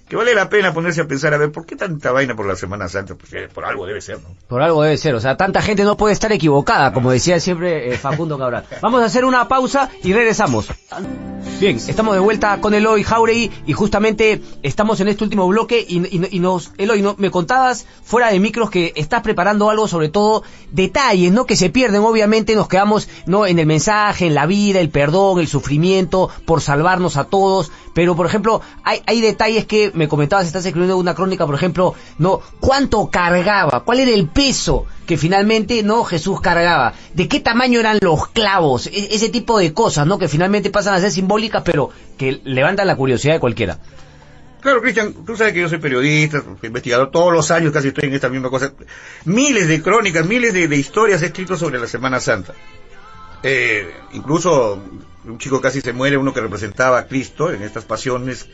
Speaker 4: que vale la pena ponerse a pensar, a ver, ¿por qué tanta vaina por la Semana Santa? Pues por algo debe ser, ¿no?
Speaker 3: Por algo debe ser, o sea, tanta gente no puede estar equivocada, como decía siempre Facundo Cabral. Vamos a hacer una pausa y regresamos. Bien, estamos de vuelta con Eloy Jauregui y justamente estamos en este último bloque y nos, Eloy, me contabas fuera de micros que estás preparando algo, sobre todo detalles, ¿no? Que se pierden, obviamente nos quedamos, ¿no? En el mensaje, en la vida, el perdón, el sufrimiento, por salvarnos a todos, pero por ejemplo, hay detalles que me comentabas, estás escribiendo una crónica, por ejemplo, ¿no? ¿Cuánto cargaba? ¿Cuál era el peso que finalmente, no, Jesús cargaba? ¿De qué tamaño eran los clavos? Ese tipo de cosas, ¿no? Que finalmente pasan a ser simbólicas, pero que levantan la curiosidad de cualquiera.
Speaker 4: Claro, Cristian, tú sabes que yo soy periodista, investigador, todos los años casi estoy en esta misma cosa. Miles de crónicas, miles de historias he escrito sobre la Semana Santa. Incluso un chico casi se muere, uno que representaba a Cristo en estas pasiones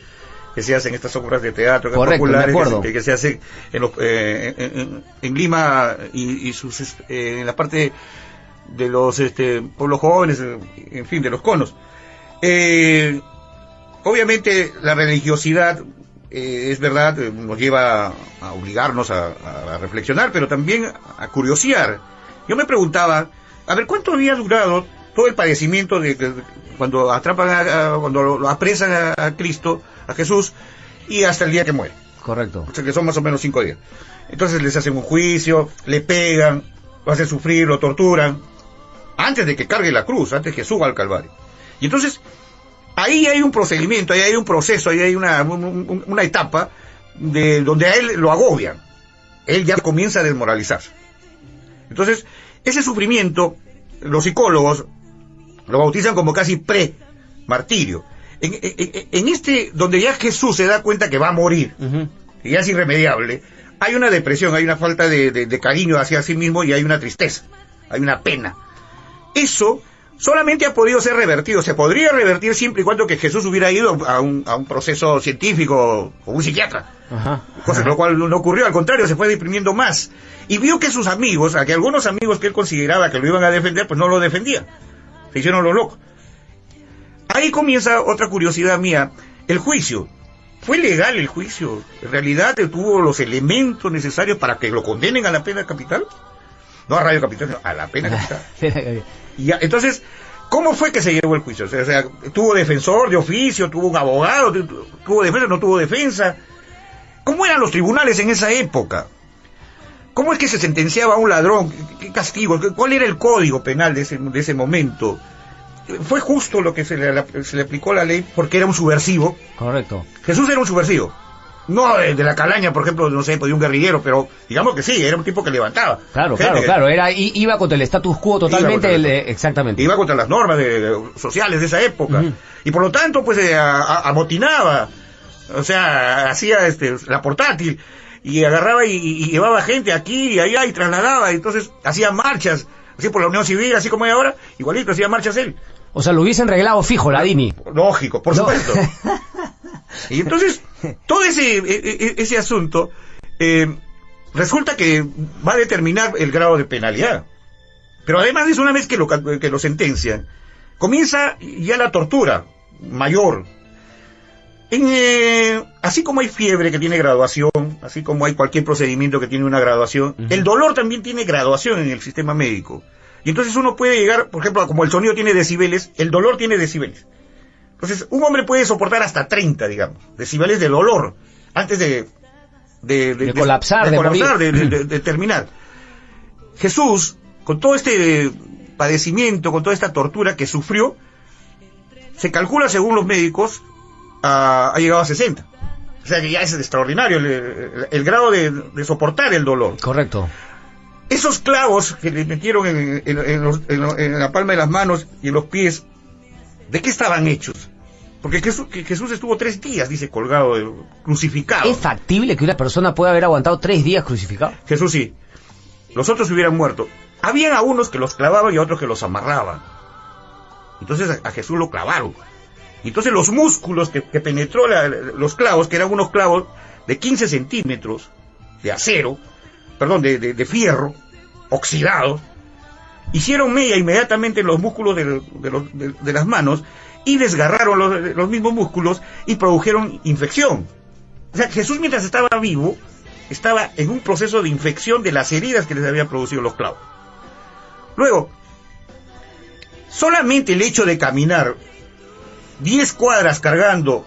Speaker 4: que se hacen, estas obras de teatro populares que se hacen en Lima y sus en la parte de los pueblos jóvenes, en fin, de los conos. Obviamente la religiosidad, es verdad, nos lleva a obligarnos a reflexionar, pero también a curiosear. Yo me preguntaba, a ver, ¿cuánto había durado todo el padecimiento de cuando atrapan cuando lo apresan a Cristo, a Jesús, y hasta el día que muere?
Speaker 3: Correcto.
Speaker 4: O sea, que son más o menos 5 días. Entonces les hacen un juicio, le pegan, lo hacen sufrir, lo torturan, antes de que cargue la cruz, antes que suba al Calvario. Y entonces, ahí hay un procedimiento, ahí hay un proceso, ahí hay una etapa de donde a él lo agobian. Él ya comienza a desmoralizarse. Entonces, ese sufrimiento, los psicólogos lo bautizan como casi pre-martirio. En donde ya Jesús se da cuenta que va a morir, y ya es irremediable, hay una depresión, hay una falta de cariño hacia sí mismo y hay una tristeza, hay una pena. Eso solamente ha podido ser revertido, se podría revertir siempre y cuando que Jesús hubiera ido a un proceso científico o un psiquiatra. Cosa lo cual no ocurrió, al contrario, se fue deprimiendo más. Y vio que sus amigos, a que algunos amigos que él consideraba que lo iban a defender, pues no lo defendían. Se hicieron los locos. Ahí comienza otra curiosidad mía, el juicio. ¿Fue legal el juicio? ¿En realidad tuvo los elementos necesarios para que lo condenen a la pena capital? No a radio capital, sino a la pena capital. Y ya, entonces, ¿cómo fue que se llevó el juicio? O sea, ¿tuvo defensor de oficio? ¿Tuvo un abogado? ¿Tuvo defensa? ¿No tuvo defensa? ¿Cómo eran los tribunales en esa época? ¿Cómo es que se sentenciaba a un ladrón? ¿Qué castigo? ¿Cuál era el código penal de ese momento? ¿Fue justo lo que se le aplicó la ley porque era un subversivo?
Speaker 3: Correcto.
Speaker 4: Jesús era un subversivo. No de la calaña, por ejemplo, no sé, de un guerrillero, pero digamos que sí, era un tipo que levantaba.
Speaker 3: Claro, iba contra el status quo totalmente, exactamente.
Speaker 4: Iba contra las normas sociales de esa época. Y por lo tanto, pues, amotinaba, o sea, hacía la portátil, y agarraba y llevaba gente aquí y allá y trasladaba, y entonces hacía marchas, así por la Unión Civil, así como hay ahora, igualito hacía marchas él.
Speaker 3: O sea, lo hubiesen reglado fijo, Ladini.
Speaker 4: Lógico, por supuesto. Y entonces, todo ese asunto resulta que va a determinar el grado de penalidad. Pero además de eso, una vez que lo sentencian, comienza ya la tortura mayor. Así como hay fiebre que tiene graduación, así como hay cualquier procedimiento que tiene una graduación, el dolor también tiene graduación en el sistema médico. Y entonces uno puede llegar, por ejemplo, como el sonido tiene decibeles, el dolor tiene decibeles. Entonces, un hombre puede soportar hasta 30, digamos, decibeles de dolor, antes de
Speaker 3: colapsar,
Speaker 4: de terminar. Jesús, con todo este padecimiento, con toda esta tortura que sufrió, se calcula, según los médicos, ha llegado a 60. O sea que ya es extraordinario el grado de soportar el dolor.
Speaker 3: Correcto.
Speaker 4: Esos clavos que le metieron en la palma de las manos y en los pies, ¿de qué estaban hechos? Porque Jesús estuvo 3 días, dice, colgado, crucificado.
Speaker 3: ¿Es factible que una persona pueda haber aguantado 3 días crucificado?
Speaker 4: Jesús sí. Los otros hubieran muerto. Habían a unos que los clavaban y a otros que los amarraban. Entonces a Jesús lo clavaron. Entonces los músculos que penetró los clavos, que eran unos clavos de 15 centímetros de acero, perdón, de fierro, oxidado, hicieron mella inmediatamente en los músculos de las manos y desgarraron los mismos músculos y produjeron infección. O sea, Jesús mientras estaba vivo, estaba en un proceso de infección de las heridas que les habían producido los clavos. Luego, solamente el hecho de caminar 10 cuadras cargando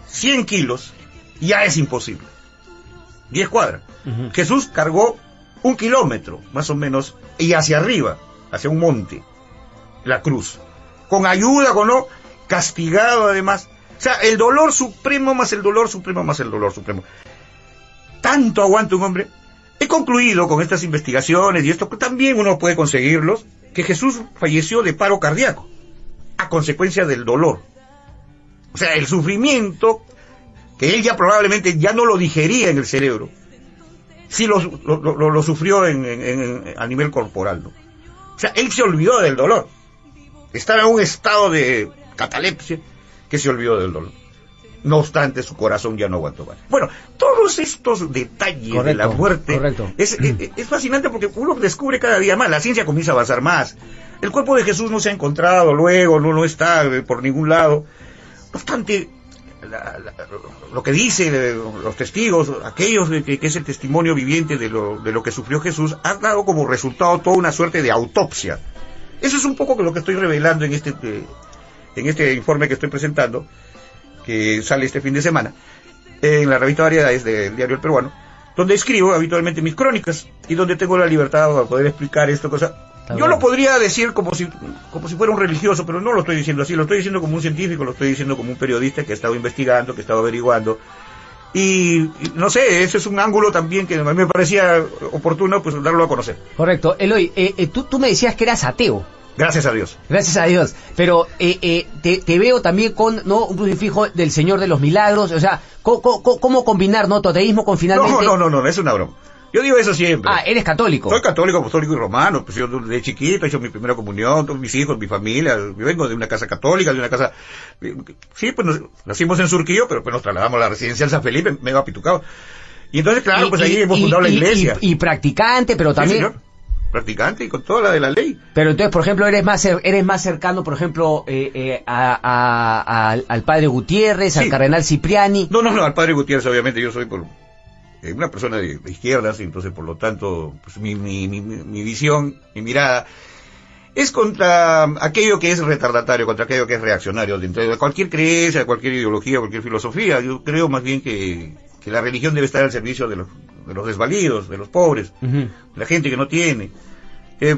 Speaker 4: 100 kilos ya es imposible. 10 cuadras. Jesús cargó 1 kilómetro, más o menos, y hacia arriba, hacia un monte, la cruz. Con ayuda, con no, castigado además. O sea, el dolor supremo más el dolor supremo más el dolor supremo. Tanto aguanta un hombre. He concluido con estas investigaciones, y esto también uno puede conseguirlos, que Jesús falleció de paro cardíaco, a consecuencia del dolor. O sea, el sufrimiento, que él ya probablemente ya no lo digería en el cerebro, sí lo sufrió a nivel corporal, ¿no? O sea, él se olvidó del dolor. Estaba en un estado de catalepsia que se olvidó del dolor. No obstante, su corazón ya no aguantó más. Bueno, todos estos detalles de la muerte es fascinante, porque uno descubre cada día más, la ciencia comienza a avanzar más. El cuerpo de Jesús no se ha encontrado luego, no está por ningún lado. No obstante, lo que dicen los testigos, aquellos que es el testimonio viviente de lo que sufrió Jesús, ha dado como resultado toda una suerte de autopsia. Eso es un poco lo que estoy revelando en este informe que estoy presentando, que sale este fin de semana, en la revista Variedades del Diario El Peruano, donde escribo habitualmente mis crónicas, y donde tengo la libertad de poder explicar esto, cosa. Yo lo podría decir como si fuera un religioso, pero no lo estoy diciendo así, lo estoy diciendo como un científico, lo estoy diciendo como un periodista que ha estado investigando, que ha estado averiguando, y no sé, ese es un ángulo también que a mí me parecía oportuno, pues darlo a conocer.
Speaker 3: Correcto. Eloy, tú me decías que eras ateo.
Speaker 4: Gracias a Dios.
Speaker 3: Gracias a Dios. Pero te veo también con un crucifijo del Señor de los Milagros. O sea, ¿cómo combinar tu ateísmo con finalmente...?
Speaker 4: No, es una broma. Yo digo eso siempre.
Speaker 3: Ah, ¿eres católico?
Speaker 4: Soy católico, apostólico y romano. Pues yo de chiquito he hecho mi primera comunión, todos mis hijos, mi familia. Yo vengo de una casa católica, de una casa... Sí, pues nacimos en Surquillo, pero pues nos trasladamos a la residencial San Felipe, mega Pitucao. Y entonces, claro, pues ahí hemos fundado la iglesia.
Speaker 3: Y practicante, pero también...
Speaker 4: Sí, señor. Practicante y con toda la de la ley.
Speaker 3: Pero entonces, por ejemplo, eres más cercano, por ejemplo, al padre Gutiérrez, sí, al cardenal Cipriani.
Speaker 4: No, al padre Gutiérrez, obviamente. Yo soy una persona de izquierdas, y entonces, por lo tanto, pues, mi visión, mi mirada es contra aquello que es retardatario, contra aquello que es reaccionario, dentro de cualquier creencia, cualquier ideología, cualquier filosofía. Yo creo más bien que la religión debe estar al servicio de los desvalidos, de los pobres, de la gente que no tiene.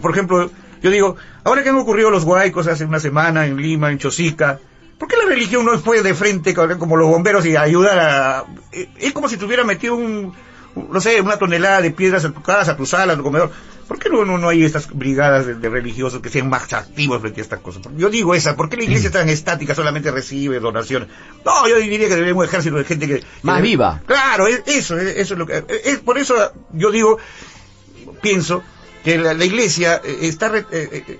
Speaker 4: Por ejemplo, yo digo, ahora que han ocurrido los huaicos hace una semana en Lima, en Chosica, ¿por qué la religión no fue de frente como los bomberos y ayudar a... Es como si tuviera metido una tonelada de piedras a tu casa, a tu sala, a tu comedor. ¿Por qué no hay estas brigadas de religiosos que sean más activos frente a estas cosas? Yo digo ¿por qué la iglesia es tan estática, solamente recibe donaciones? No, yo diría que deberíamos un ejército de gente que
Speaker 3: más viva. Claro,
Speaker 4: eso es lo que... por eso yo pienso que la iglesia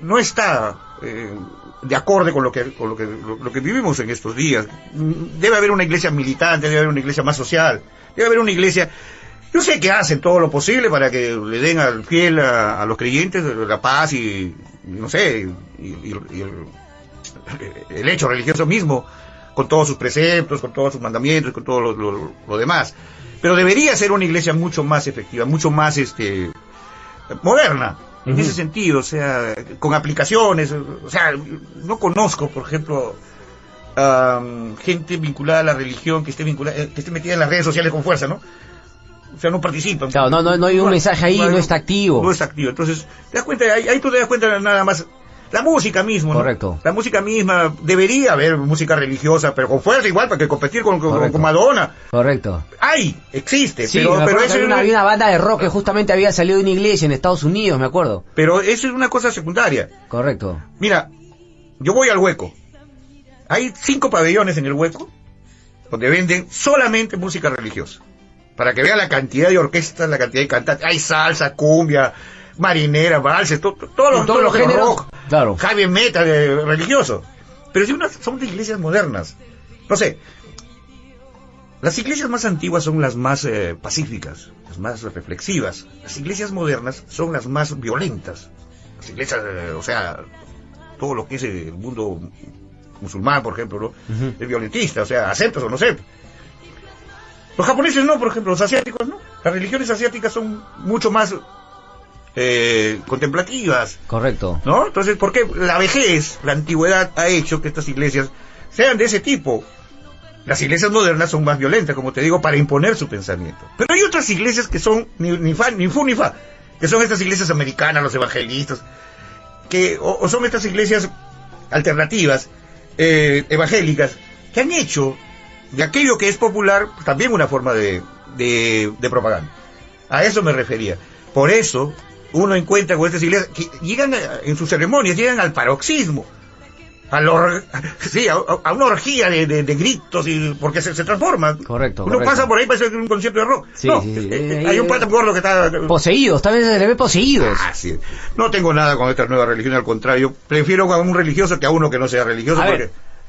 Speaker 4: no está de acorde con lo que vivimos en estos días. Debe haber una iglesia militante, debe haber una iglesia más social, debe haber una iglesia... Yo sé que hacen todo lo posible para que le den al fiel, a los creyentes, la paz y no sé, el hecho religioso mismo, con todos sus preceptos, con todos sus mandamientos, con todo lo demás. Pero debería ser una iglesia mucho más efectiva, mucho más moderna, en ese sentido, o sea, con aplicaciones. O sea, no conozco, por ejemplo, gente vinculada a la religión que esté metida en las redes sociales con fuerza, ¿no? O sea, no participan.
Speaker 3: Claro, no hay un mensaje ahí, no está activo.
Speaker 4: No está activo. Entonces, te das cuenta, ahí tú te das cuenta nada más. La música misma, ¿no?
Speaker 3: Correcto.
Speaker 4: La música misma, debería haber música religiosa, pero con fuerza igual, para que competir con Madonna.
Speaker 3: Correcto.
Speaker 4: Existe.
Speaker 3: Sí, pero eso había una banda de rock que justamente había salido de una iglesia en Estados Unidos, me acuerdo.
Speaker 4: Pero eso es una cosa secundaria.
Speaker 3: Correcto.
Speaker 4: Mira, yo voy al Hueco. Hay 5 pabellones en el Hueco donde venden solamente música religiosa. Para que vean la cantidad de orquestas, la cantidad de cantantes. Hay salsa, cumbia, marinera, valses, todos los géneros, rock,
Speaker 3: claro,
Speaker 4: heavy metal, religioso. Pero son de iglesias modernas. No sé, las iglesias más antiguas son las más pacíficas, las más reflexivas. Las iglesias modernas son las más violentas. Las iglesias, o sea, todo lo que es el mundo musulmán, por ejemplo, ¿no? Es violentista, o sea, aceptas o no aceptas. Los japoneses no, por ejemplo, los asiáticos no. Las religiones asiáticas son mucho más contemplativas.
Speaker 3: Correcto.
Speaker 4: ¿No? Entonces, ¿por qué la vejez, la antigüedad ha hecho que estas iglesias sean de ese tipo? Las iglesias modernas son más violentas, como te digo, para imponer su pensamiento. Pero hay otras iglesias que son ni fu ni fa, que son estas iglesias americanas, los evangelistas, que o son estas iglesias alternativas, evangélicas, que han hecho de aquello que es popular también una forma de propaganda. A eso me refería. Por eso uno encuentra con estas iglesias que llegan en sus ceremonias, llegan al paroxismo, a una orgía de gritos, porque se transforma.
Speaker 3: Correcto.
Speaker 4: Uno pasa por ahí para hacer un concierto de rock.
Speaker 3: Sí,
Speaker 4: no,
Speaker 3: sí.
Speaker 4: Hay un pata gordo que está
Speaker 3: poseídos, también se le ve poseídos.
Speaker 4: Sí. No tengo nada con esta nueva religión, al contrario, prefiero a un religioso que a uno que no sea religioso.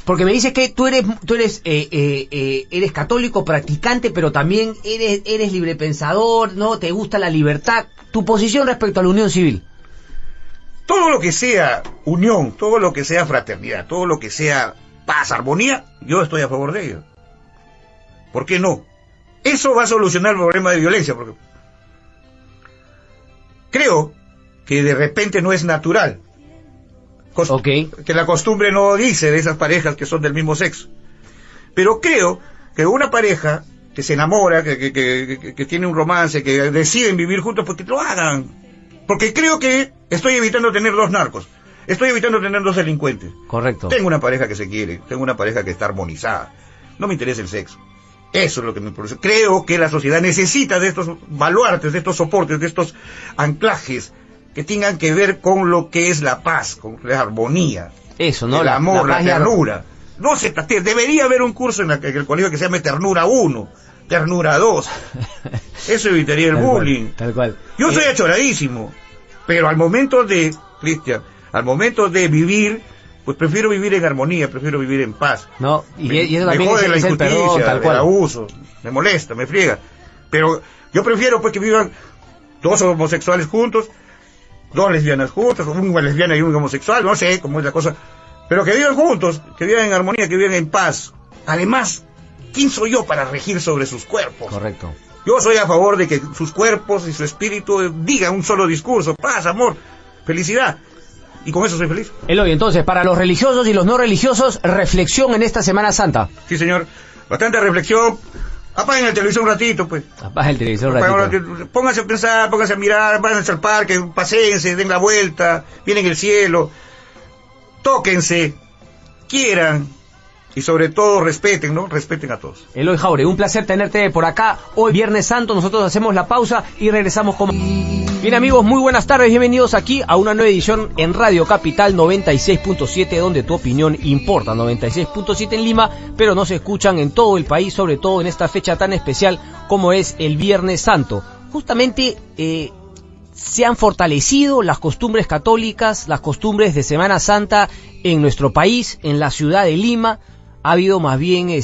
Speaker 3: Porque me dices que tú eres católico practicante, pero también eres librepensador, ¿no? Te gusta la libertad. Tu posición respecto a la unión civil.
Speaker 4: Todo lo que sea unión, todo lo que sea fraternidad, todo lo que sea paz, armonía, yo estoy a favor de ello. ¿Por qué no? Eso va a solucionar el problema de violencia, porque creo que de repente no es natural. Que la costumbre no dice de esas parejas que son del mismo sexo. Pero creo que una pareja que se enamora, que tiene un romance, que deciden vivir juntos, porque lo hagan. Porque creo que estoy evitando tener dos narcos, estoy evitando tener dos delincuentes.
Speaker 3: Correcto.
Speaker 4: Tengo una pareja que se quiere, tengo una pareja que está armonizada. No me interesa el sexo. Eso es lo que me produce. Creo que la sociedad necesita de estos baluartes, de estos soportes, de estos anclajes que tengan que ver con lo que es la paz, con la armonía.
Speaker 3: Eso, ¿no?
Speaker 4: El amor, la ternura. No se debería haber un curso en el colegio que se llame Ternura 1, Ternura 2. Eso evitaría el bullying.
Speaker 3: Tal cual.
Speaker 4: Yo soy achoradísimo, pero al momento de, Cristian, al momento de vivir, pues prefiero vivir en armonía, prefiero vivir en paz.
Speaker 3: No, y eso también
Speaker 4: es la
Speaker 3: el perdón, tal cual.
Speaker 4: El abuso, me molesta, me friega. Pero yo prefiero pues que vivan dos homosexuales juntos, dos lesbianas juntas, una lesbiana y un homosexual, no sé cómo es la cosa, pero que vivan juntos, que vivan en armonía, que vivan en paz. Además, ¿quién soy yo para regir sobre sus cuerpos?
Speaker 3: Correcto.
Speaker 4: Yo soy a favor de que sus cuerpos y su espíritu digan un solo discurso: paz, amor, felicidad. Y con eso soy feliz.
Speaker 3: Eloy, entonces, para los religiosos y los no religiosos, reflexión en esta Semana Santa.
Speaker 4: Sí, señor. Bastante reflexión. Apaguen el televisor un ratito, pues.
Speaker 3: Apaguen el televisor un ratito.
Speaker 4: Pónganse a pensar, pónganse a mirar, váyanse al parque, paséense, den la vuelta, miren el cielo, tóquense, quieran. Y sobre todo respeten, ¿no? Respeten a todos.
Speaker 3: Eloy Jaure, un placer tenerte por acá. Hoy Viernes Santo, nosotros hacemos la pausa y regresamos con... Bien amigos, muy buenas tardes, bienvenidos aquí a una nueva edición en Radio Capital 96.7, donde tu opinión importa. 96.7 en Lima, pero nos escuchan en todo el país, sobre todo en esta fecha tan especial como es el Viernes Santo. Justamente se han fortalecido las costumbres católicas, las costumbres de Semana Santa en nuestro país, en la ciudad de Lima. Ha habido más bien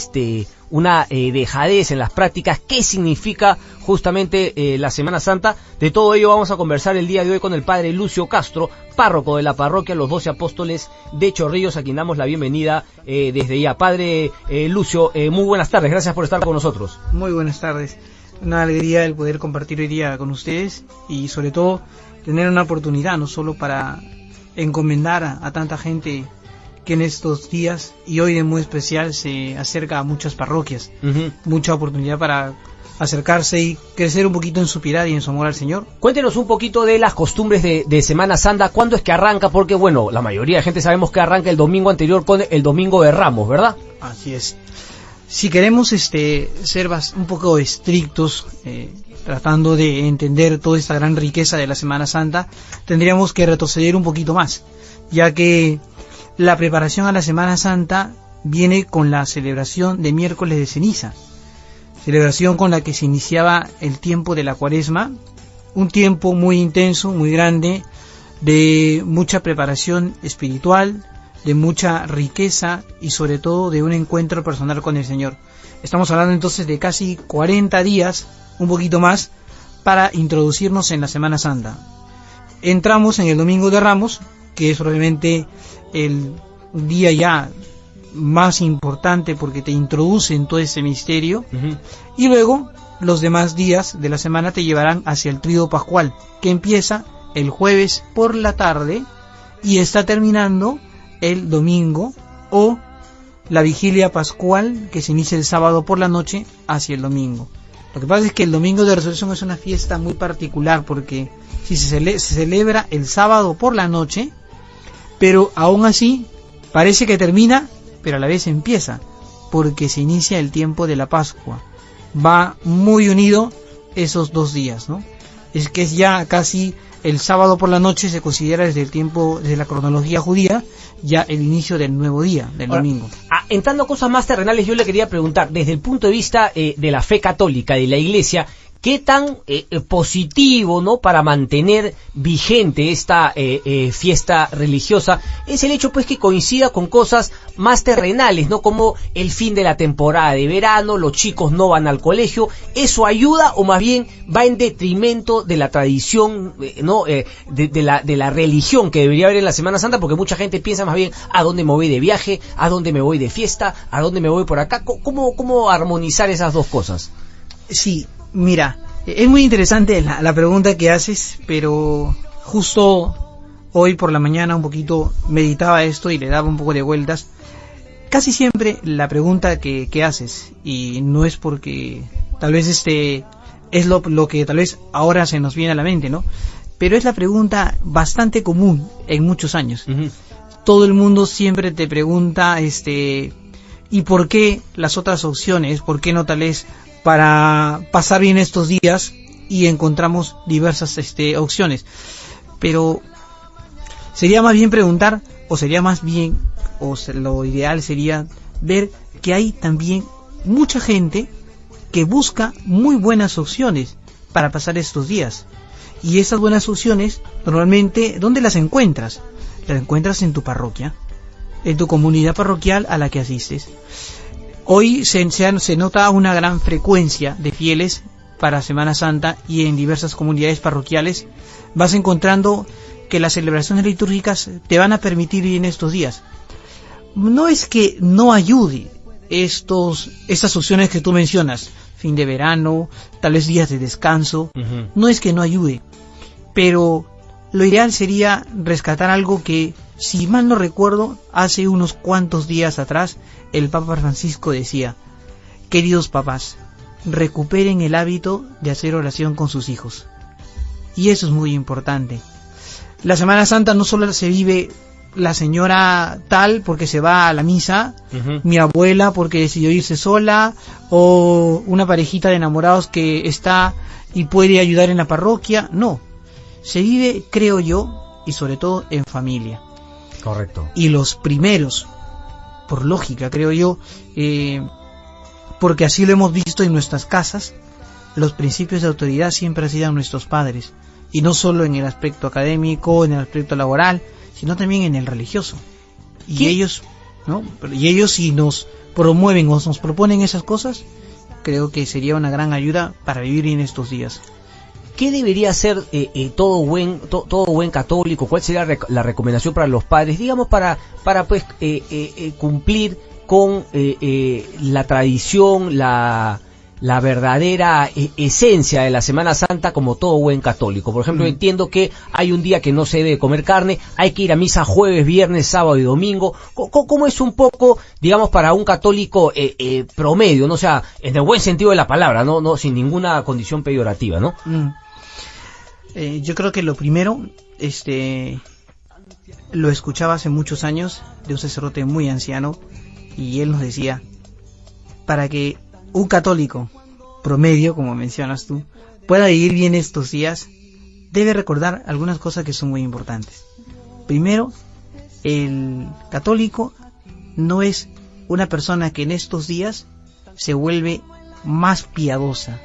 Speaker 3: una dejadez en las prácticas. ¿Qué significa justamente la Semana Santa? De todo ello vamos a conversar el día de hoy con el padre Lucio Castro, párroco de la parroquia Los 12 Apóstoles de Chorrillos, a quien damos la bienvenida desde ya. Padre Lucio, muy buenas tardes, gracias por estar con nosotros.
Speaker 6: Muy buenas tardes, una alegría el poder compartir hoy día con ustedes y sobre todo tener una oportunidad no solo para encomendar a tanta gente que en estos días y hoy de muy especial se acerca a muchas parroquias, mucha oportunidad para acercarse y crecer un poquito en su piedad y en su amor al Señor.
Speaker 3: Cuéntenos un poquito de las costumbres de Semana Santa. ¿Cuándo es que arranca? Porque bueno, la mayoría de gente sabemos que arranca el domingo anterior con el Domingo de Ramos, ¿verdad?
Speaker 6: Así es. Si queremos ser un poco estrictos, tratando de entender toda esta gran riqueza de la Semana Santa, tendríamos que retroceder un poquito más, ya que la preparación a la Semana Santa viene con la celebración de Miércoles de Ceniza, celebración con la que se iniciaba el tiempo de la Cuaresma, un tiempo muy intenso, muy grande, de mucha preparación espiritual, de mucha riqueza y sobre todo de un encuentro personal con el Señor. Estamos hablando entonces de casi 40 días, un poquito más, para introducirnos en la Semana Santa. Entramos en el Domingo de Ramos, que es probablemente el día ya más importante porque te introduce en todo ese misterio, y luego los demás días de la semana te llevarán hacia el Tríodo Pascual, que empieza el jueves por la tarde y está terminando el domingo, o la vigilia pascual, que se inicia el sábado por la noche hacia el domingo. Lo que pasa es que el domingo de resurrección es una fiesta muy particular, porque si se celebra el sábado por la noche, pero aún así parece que termina, pero a la vez empieza, porque se inicia el tiempo de la Pascua. Va muy unido esos 2 días, ¿no? Es que es ya casi el sábado por la noche, se considera desde el tiempo, desde la cronología judía, ya el inicio del nuevo día, del domingo.
Speaker 3: Entrando a cosas más terrenales, yo le quería preguntar, desde el punto de vista de la fe católica, de la Iglesia, ¿qué tan positivo, ¿no?, para mantener vigente esta fiesta religiosa es el hecho, pues, que coincida con cosas más terrenales, ¿no?, como el fin de la temporada de verano, los chicos no van al colegio? ¿Eso ayuda o más bien va en detrimento de la tradición, de la religión que debería haber en la Semana Santa? Porque mucha gente piensa más bien a dónde me voy de viaje, a dónde me voy de fiesta, a dónde me voy por acá. ¿Cómo armonizar esas dos cosas?
Speaker 6: Sí. Mira, es muy interesante la pregunta que haces, pero justo hoy por la mañana un poquito meditaba esto y le daba un poco de vueltas. Casi siempre la pregunta que haces, y no es porque tal vez es lo que tal vez ahora se nos viene a la mente, ¿no? Pero es la pregunta bastante común en muchos años. Todo el mundo siempre te pregunta, ¿y por qué las otras opciones? ¿Por qué no tal vez para pasar bien estos días? Y encontramos diversas opciones, pero sería más bien preguntar, lo ideal sería ver que hay también mucha gente que busca muy buenas opciones para pasar estos días, y esas buenas opciones normalmente, ¿dónde las encuentras? Las encuentras en tu parroquia, en tu comunidad parroquial a la que asistes. Hoy se nota una gran frecuencia de fieles para Semana Santa, y en diversas comunidades parroquiales vas encontrando que las celebraciones litúrgicas te van a permitir ir en estos días. No es que no ayude estas opciones que tú mencionas, fin de verano, tal vez días de descanso, no es que no ayude, pero lo ideal sería rescatar algo que, si mal no recuerdo, hace unos cuantos días atrás el Papa Francisco decía: queridos papás, recuperen el hábito de hacer oración con sus hijos. Y eso es muy importante. La Semana Santa no solo se vive la señora tal porque se va a la misa, mi abuela porque decidió irse sola, o una parejita de enamorados que está y puede ayudar en la parroquia. No, se vive, creo yo, y sobre todo en familia.
Speaker 3: Correcto. Y
Speaker 6: los primeros, por lógica, creo yo, porque así lo hemos visto en nuestras casas, los principios de autoridad siempre han sido nuestros padres, y no solo en el aspecto académico, en el aspecto laboral, sino también en el religioso. Y ellos, ¿no? Y ellos, si nos promueven o nos proponen esas cosas, creo que sería una gran ayuda para vivir en estos días.
Speaker 3: ¿Qué debería hacer todo buen católico? ¿Cuál sería la recomendación para los padres, digamos, para pues cumplir con la tradición, la verdadera esencia de la Semana Santa, como todo buen católico? Por ejemplo, entiendo que hay un día que no se debe comer carne, hay que ir a misa jueves, viernes, sábado y domingo. ¿Cómo es un poco, digamos, para un católico promedio, no? O sea, en el buen sentido de la palabra, no sin ninguna condición peyorativa, ¿no?
Speaker 6: Yo creo que lo primero, lo escuchaba hace muchos años de un sacerdote muy anciano, y él nos decía: para que un católico promedio, como mencionas tú, pueda vivir bien estos días, debe recordar algunas cosas que son muy importantes. Primero, el católico no es una persona que en estos días se vuelve más piadosa.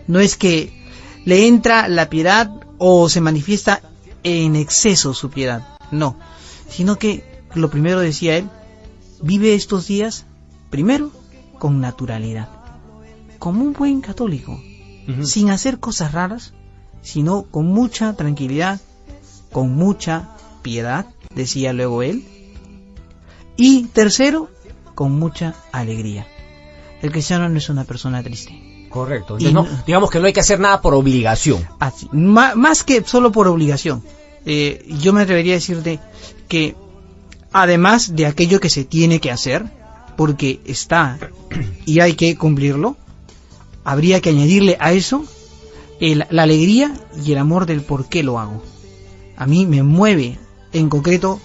Speaker 6: No es que le entra la piedad o se manifiesta en exceso su piedad, no, sino que, lo primero, decía él, vive estos días primero con naturalidad, como un buen católico, sin hacer cosas raras, sino con mucha tranquilidad, con mucha piedad, decía luego él. Y tercero, con mucha alegría. El cristiano no es una persona triste.
Speaker 3: Correcto. Entonces, no, digamos que no hay que hacer nada por obligación.
Speaker 6: Así, más que solo por obligación. Yo me atrevería a decirte que además de aquello que se tiene que hacer, porque está y hay que cumplirlo, habría que añadirle a eso la alegría y el amor del por qué lo hago. A mí me mueve en concreto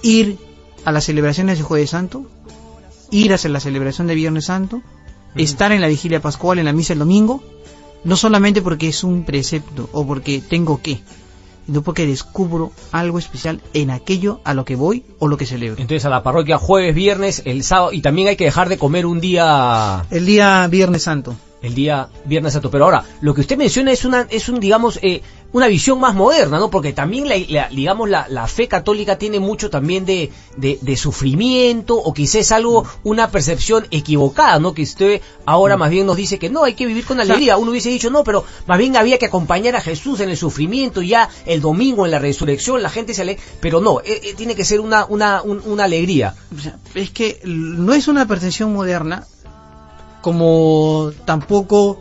Speaker 6: ir a las celebraciones de Jueves Santo, ir hacia la celebración de Viernes Santo, estar en la vigilia pascual, en la misa el domingo, no solamente porque es un precepto o porque tengo que, sino porque descubro algo especial en aquello a lo que voy o lo que celebro.
Speaker 3: Entonces a la parroquia jueves, viernes, el sábado, y también hay que dejar de comer un día...
Speaker 6: El día Viernes Santo.
Speaker 3: El día Viernes Santo. Pero ahora, lo que usted menciona es digamos, una visión más moderna, ¿no? Porque también la fe católica tiene mucho también de sufrimiento, o quizás algo, una percepción equivocada, ¿no? Que usted ahora más bien nos dice que no, hay que vivir con alegría. Uno hubiese dicho, no, pero más bien había que acompañar a Jesús en el sufrimiento, ya el domingo en la resurrección la gente se alegra, pero no, tiene que ser una alegría.
Speaker 6: O sea, es que no es una percepción moderna, como tampoco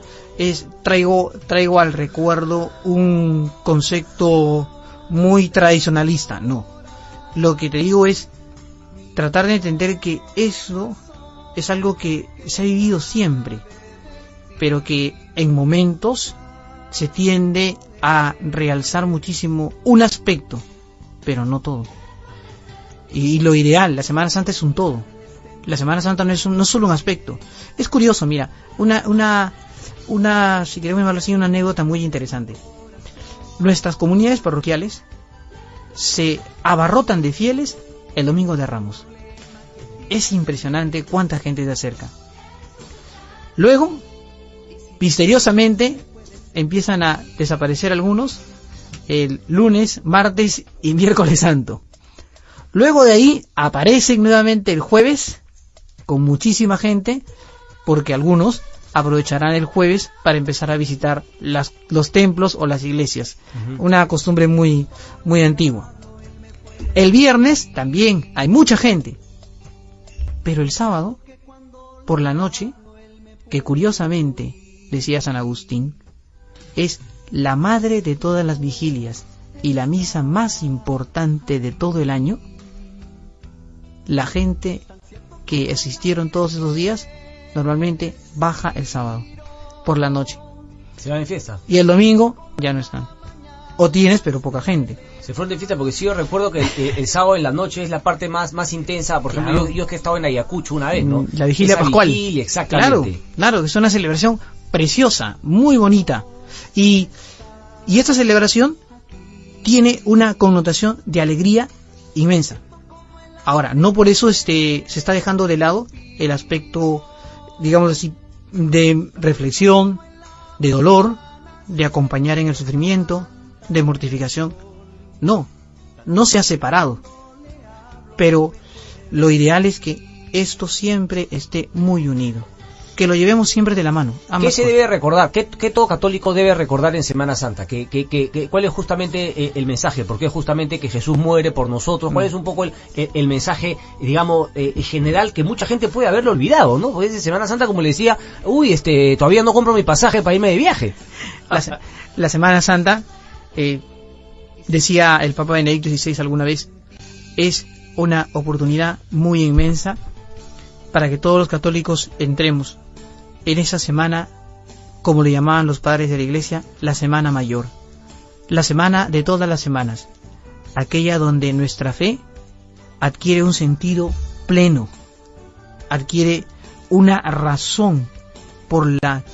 Speaker 6: traigo al recuerdo un concepto muy tradicionalista, no. Lo que te digo es tratar de entender que eso es algo que se ha vivido siempre, pero que en momentos se tiende a realzar muchísimo un aspecto, pero no todo. Y lo ideal, la Semana Santa es un todo. La Semana Santa no es solo un aspecto. Es curioso, mira, si queremos llamarlo así, una anécdota muy interesante. Nuestras comunidades parroquiales se abarrotan de fieles el Domingo de Ramos. Es impresionante cuánta gente se acerca. Luego, misteriosamente, empiezan a desaparecer algunos el lunes, martes y miércoles santo. Luego de ahí aparecen nuevamente el jueves con muchísima gente, porque algunos aprovecharán el jueves para empezar a visitar los templos o las iglesias. Una costumbre muy, muy antigua. El viernes también hay mucha gente, pero el sábado, por la noche, que curiosamente, decía San Agustín, es la madre de todas las vigilias y la misa más importante de todo el año, la gente que asistieron todos esos días normalmente baja el sábado por la noche.
Speaker 3: Se van de fiesta.
Speaker 6: Y el domingo ya no están. O tienes, pero poca gente.
Speaker 3: Se fueron de fiesta, porque sí, yo recuerdo que el sábado en la noche es la parte más intensa. Por ejemplo, yo que he estado en Ayacucho una vez, ¿no?
Speaker 6: La vigilia pascual.
Speaker 3: Vigilia, exactamente.
Speaker 6: Claro, es una celebración preciosa, muy bonita. Y esta celebración tiene una connotación de alegría inmensa. Ahora, no por eso se está dejando de lado el aspecto, digamos así, de reflexión, de dolor, de acompañar en el sufrimiento, de mortificación. No se ha separado. Pero lo ideal es que esto siempre esté muy unido, que lo llevemos siempre de la mano.
Speaker 3: ¿Qué se debe recordar? ¿Qué todo católico debe recordar en Semana Santa? ¿Cuál es justamente el mensaje? ¿Por qué justamente que Jesús muere por nosotros? ¿Cuál es un poco el mensaje, digamos, general, que mucha gente puede haberlo olvidado, ¿no? Porque en Semana Santa, como le decía, todavía no compro mi pasaje para irme de viaje.
Speaker 6: La Semana Santa, decía el Papa Benedicto XVI alguna vez, es una oportunidad muy inmensa para que todos los católicos entremos en esa semana, como le llamaban los padres de la Iglesia, la Semana Mayor, la semana de todas las semanas, aquella donde nuestra fe adquiere un sentido pleno, adquiere una razón por la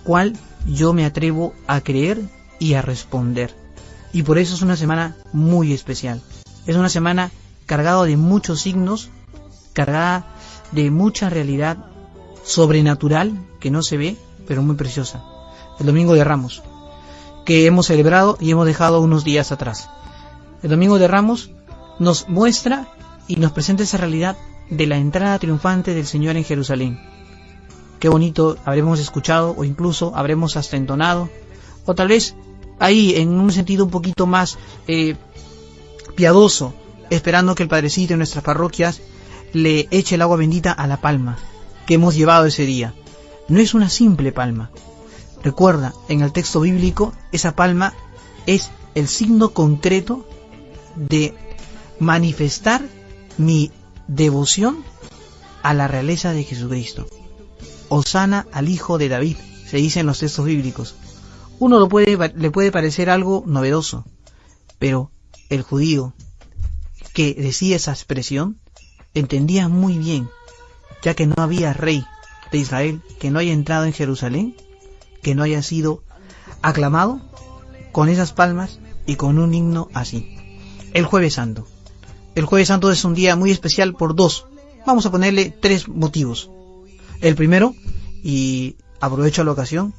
Speaker 6: cual yo me atrevo a creer y a responder. Y por eso es una semana muy especial. Es una semana cargada de muchos signos, cargada de mucha realidad sobrenatural que no se ve, pero muy preciosa. El Domingo de Ramos, que hemos celebrado y hemos dejado unos días atrás. El Domingo de Ramos nos muestra y nos presenta esa realidad de la entrada triunfante del Señor en Jerusalén. Qué bonito habremos escuchado, o incluso habremos hasta entonado, o tal vez ahí en un sentido un poquito más piadoso, esperando que el Padrecito en nuestras parroquias le eche el agua bendita a la palma que hemos llevado ese día. No es una simple palma. Recuerda, en el texto bíblico, esa palma es el signo concreto de manifestar mi devoción a la realeza de Jesucristo. Hosana al Hijo de David, se dice en los textos bíblicos. Uno le puede parecer algo novedoso, pero el judío que decía esa expresión entendía muy bien, ya que no había rey de Israel que no haya entrado en Jerusalén, que no haya sido aclamado con esas palmas y con un himno así. El Jueves Santo. El Jueves Santo es un día muy especial por dos. Vamos a ponerle 3 motivos. El primero, y aprovecho la ocasión,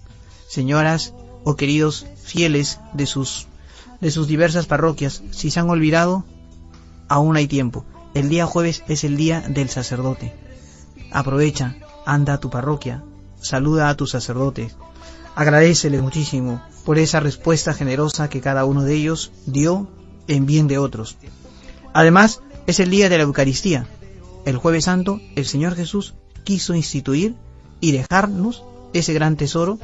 Speaker 6: señoras o queridos fieles de sus diversas parroquias, si se han olvidado, aún hay tiempo. El día jueves es el día del sacerdote. Aprovecha, anda a tu parroquia, saluda a tus sacerdotes, agradéceles muchísimo por esa respuesta generosa que cada uno de ellos dio en bien de otros. Además, es el día de la Eucaristía. El Jueves Santo, el Señor Jesús quiso instituir y dejarnos ese gran tesoro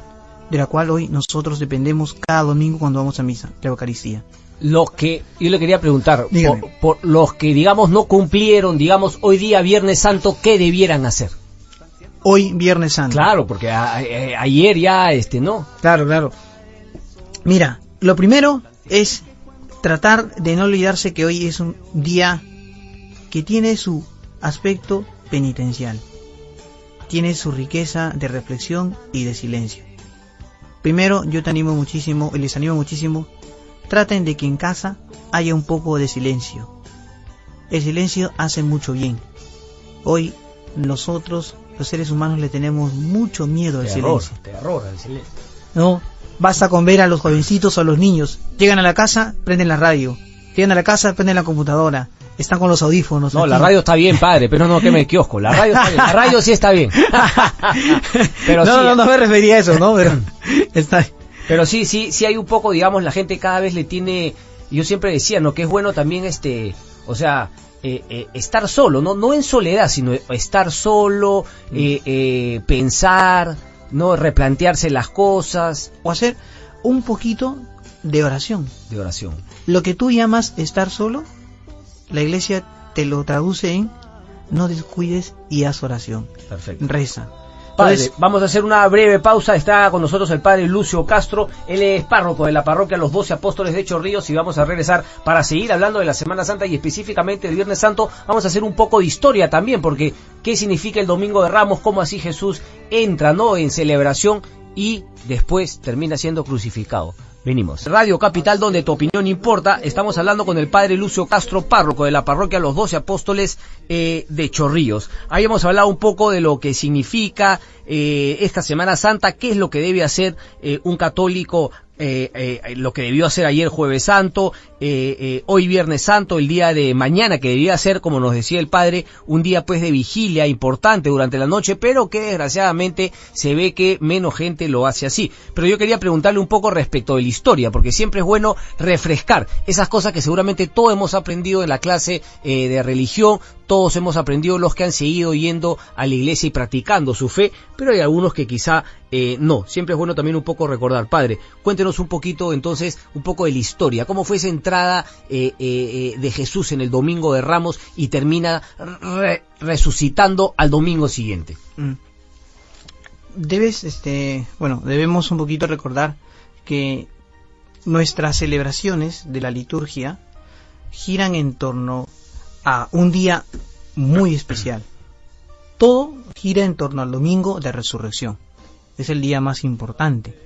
Speaker 6: de la cual hoy nosotros dependemos cada domingo cuando vamos a misa, la Eucaristía.
Speaker 3: Los que, yo le quería preguntar, por los que, digamos, no cumplieron, digamos, hoy día Viernes Santo, ¿qué debieran hacer?
Speaker 6: Hoy Viernes Santo.
Speaker 3: Claro, porque ayer ya, ¿no?
Speaker 6: Claro. Mira, lo primero es tratar de no olvidarse que hoy es un día que tiene su aspecto penitencial, tiene su riqueza de reflexión y de silencio. Primero, yo te animo muchísimo, y les animo muchísimo, traten de que en casa haya un poco de silencio. El silencio hace mucho bien. Hoy nosotros, los seres humanos, le tenemos mucho miedo al silencio.
Speaker 3: Terror al silencio.
Speaker 6: No, basta con ver a los jovencitos o a los niños. Llegan a la casa, prenden la radio. Llegan a la casa, prenden la computadora. Están con los audífonos.
Speaker 3: No,
Speaker 6: aquí.
Speaker 3: La radio está bien, padre, pero no queme el kiosco. La radio está bien. La radio sí está bien. Pero
Speaker 6: no me refería a eso, ¿no? Pero está.
Speaker 3: Pero sí hay un poco, digamos, la gente cada vez le tiene. Yo siempre decía, ¿no? Que es bueno también o sea, estar solo, no en soledad, sino estar solo, pensar, no replantearse las cosas
Speaker 6: o hacer un poquito de oración. Lo que tú llamas estar solo, la iglesia te lo traduce en no descuides y haz oración.
Speaker 3: Perfecto.
Speaker 6: Reza.
Speaker 3: Padre,
Speaker 6: Entonces,
Speaker 3: vamos a hacer una breve pausa. Está con nosotros el padre Lucio Castro. Él es párroco de la parroquia Los 12 Apóstoles de Chorrillos y vamos a regresar para seguir hablando de la Semana Santa y específicamente del Viernes Santo. Vamos a hacer un poco de historia también, porque ¿qué significa el Domingo de Ramos? ¿Cómo así Jesús entra, no, en celebración y después termina siendo crucificado? Venimos. Radio Capital, donde tu opinión importa. Estamos hablando con el padre Lucio Castro, párroco de la parroquia Los 12 Apóstoles de Chorrillos. Ahí hemos hablado un poco de lo que significa esta Semana Santa, qué es lo que debe hacer un católico, lo que debió hacer ayer Jueves Santo, hoy Viernes Santo, el día de mañana, que debía ser, como nos decía el padre, un día pues de vigilia importante durante la noche, pero que desgraciadamente se ve que menos gente lo hace así. Pero yo quería preguntarle un poco respecto de la historia, porque siempre es bueno refrescar esas cosas que seguramente todos hemos aprendido en la clase de religión, todos hemos aprendido, los que han seguido yendo a la iglesia y practicando su fe, pero hay algunos que quizá no. Siempre es bueno también un poco recordar. Padre, cuéntenos un poquito entonces, un poco de la historia, cómo fue esa entrada de Jesús en el Domingo de Ramos y termina resucitando al domingo siguiente.
Speaker 6: Debemos un poquito recordar que nuestras celebraciones de la liturgia giran en torno a un día muy especial. Todo gira en torno al Domingo de Resurrección. Es el día más importante.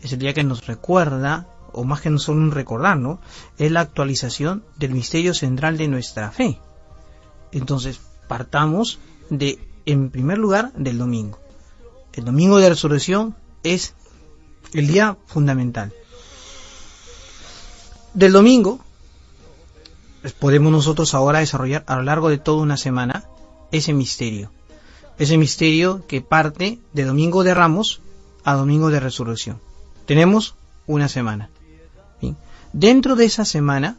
Speaker 6: Es el día que nos recuerda, o más que no solo un recordar, ¿no? Es la actualización del misterio central de nuestra fe. Entonces, partamos en primer lugar, del domingo. El Domingo de Resurrección es el día fundamental. Del domingo, podemos nosotros ahora desarrollar a lo largo de toda una semana ese misterio que parte de Domingo de Ramos a Domingo de Resurrección. Tenemos una semana. ¿Bien? Dentro de esa semana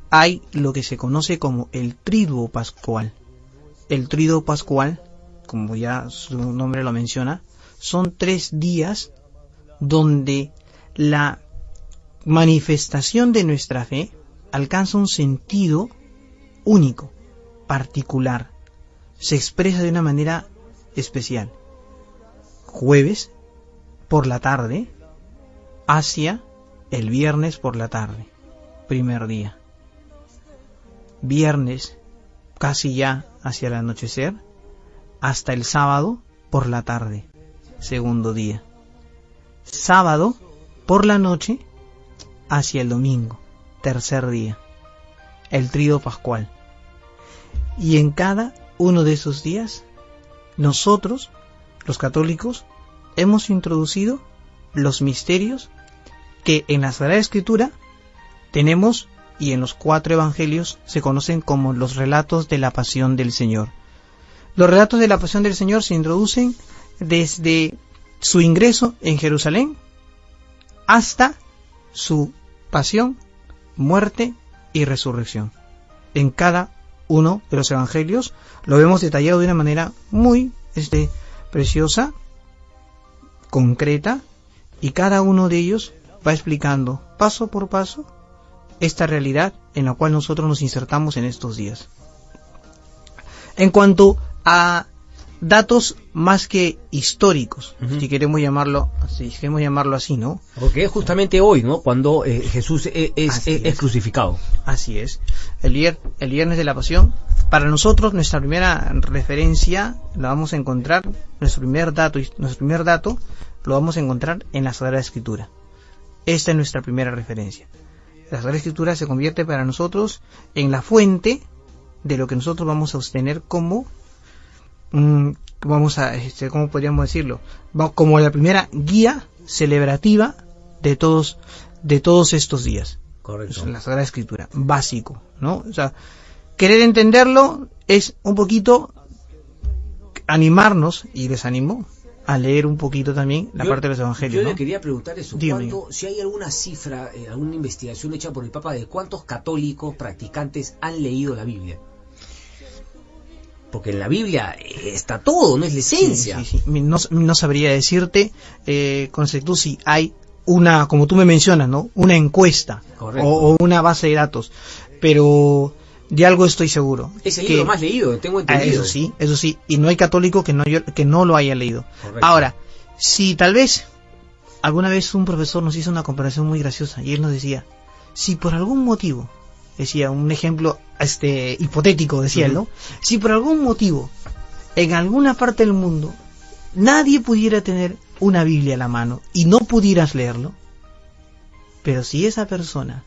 Speaker 6: hay lo que se conoce como el Triduo Pascual. el Tríodo Pascual, como ya su nombre lo menciona, son 3 días donde la manifestación de nuestra fe alcanza un sentido único, particular, se expresa de una manera especial. Jueves por la tarde hacia el viernes por la tarde, primer día. Viernes casi ya hacia el anochecer, hasta el sábado por la tarde, segundo día. Sábado por la noche hacia el domingo, tercer día. El Tríodo Pascual. Y en cada uno de esos días, nosotros, los católicos, hemos introducido los misterios que en la Sagrada Escritura tenemos, y en los 4 evangelios se conocen como los relatos de la pasión del Señor. Los relatos de la pasión del Señor se introducen desde su ingreso en Jerusalén hasta su pasión, muerte y resurrección. En cada uno de los evangelios lo vemos detallado de una manera muy preciosa, concreta, y cada uno de ellos va explicando paso por paso esta realidad en la cual nosotros nos insertamos en estos días. En cuanto a datos más que históricos, si queremos llamarlo así, ¿no?
Speaker 3: Porque es justamente hoy, ¿no? Cuando Jesús es crucificado.
Speaker 6: Así es. El viernes de la Pasión. Para nosotros, nuestra primera referencia la vamos a encontrar, nuestro primer dato lo vamos a encontrar en la Sagrada Escritura. Esta es nuestra primera referencia. La Sagrada Escritura se convierte para nosotros en la fuente de lo que nosotros vamos a sostener como ¿cómo podríamos decirlo? Como la primera guía celebrativa de todos estos días.
Speaker 3: Correcto.
Speaker 6: Es la Sagrada Escritura, básico, ¿no? O sea, querer entenderlo es un poquito animarnos, y les animo a leer un poquito también la parte de los evangelios.
Speaker 3: Yo
Speaker 6: ¿no?
Speaker 3: le quería preguntar eso, si hay alguna cifra, alguna investigación hecha por el Papa de cuántos católicos practicantes han leído la Biblia. Porque en la Biblia está todo, no es la esencia.
Speaker 6: Sí. No sabría decirte, Concepto, si hay una, como tú me mencionas, ¿no? Una encuesta o una base de datos, pero de algo estoy seguro.
Speaker 3: Es el libro más leído, tengo entendido.
Speaker 6: Eso sí, y no hay católico que no lo haya leído.
Speaker 3: Correcto.
Speaker 6: Ahora, si tal vez alguna vez un profesor nos hizo una comparación muy graciosa y él nos decía, si por algún motivo, decía un ejemplo hipotético, decía él, ¿no? Si por algún motivo en alguna parte del mundo nadie pudiera tener una Biblia a la mano y no pudieras leerlo, pero si esa persona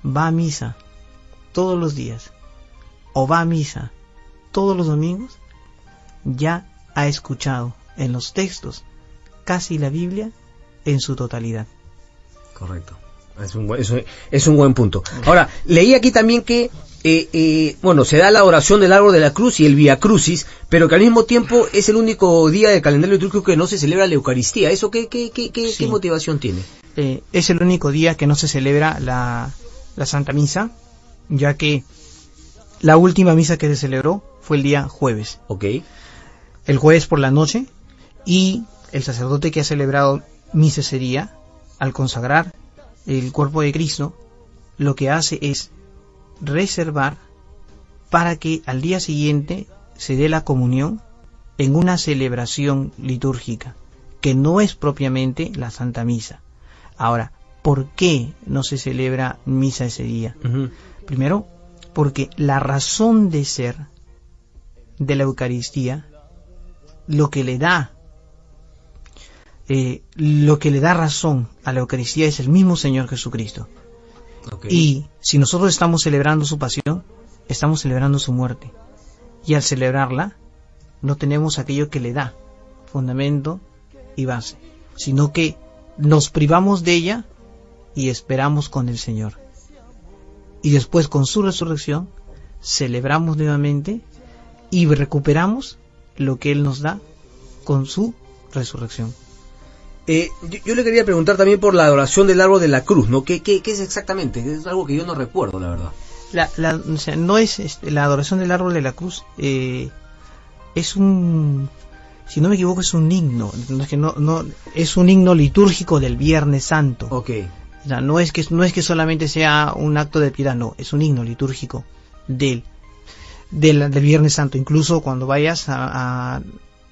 Speaker 6: va a misa todos los días o va a misa todos los domingos, ya ha escuchado en los textos casi la Biblia en su totalidad.
Speaker 3: Correcto. Es un buen punto. Ahora, leí aquí también que se da la oración del árbol de la cruz y el Vía Crucis, pero que al mismo tiempo es el único día del calendario litúrgico que no se celebra la Eucaristía. ¿Eso qué motivación tiene?
Speaker 6: Es el único día que no se celebra la Santa Misa, ya que la última misa que se celebró fue el día jueves.
Speaker 3: Okay.
Speaker 6: El jueves por la noche, y el sacerdote que ha celebrado misa ese día, al consagrar el cuerpo de Cristo, lo que hace es reservar para que al día siguiente se dé la comunión en una celebración litúrgica, que no es propiamente la Santa Misa. Ahora, ¿por qué no se celebra misa ese día? Primero, porque la razón de ser de la Eucaristía, lo que le da razón a la Eucaristía es el mismo Señor Jesucristo. Okay. Y si nosotros estamos celebrando su pasión, estamos celebrando su muerte. Y al celebrarla, no tenemos aquello que le da fundamento y base, sino que nos privamos de ella y esperamos con el Señor. Y después, con su resurrección, celebramos nuevamente y recuperamos lo que Él nos da con su resurrección.
Speaker 3: Yo le quería preguntar también por la adoración del árbol de la cruz, ¿no? ¿Qué es exactamente? Es algo que yo no recuerdo, la verdad.
Speaker 6: O sea, no es la adoración del árbol de la cruz, es un, si no me equivoco, es un himno, es un himno litúrgico del Viernes Santo.
Speaker 3: Okay.
Speaker 6: O sea, no es que solamente sea un acto de piedad, no, es un himno litúrgico del Viernes Santo. Incluso cuando vayas a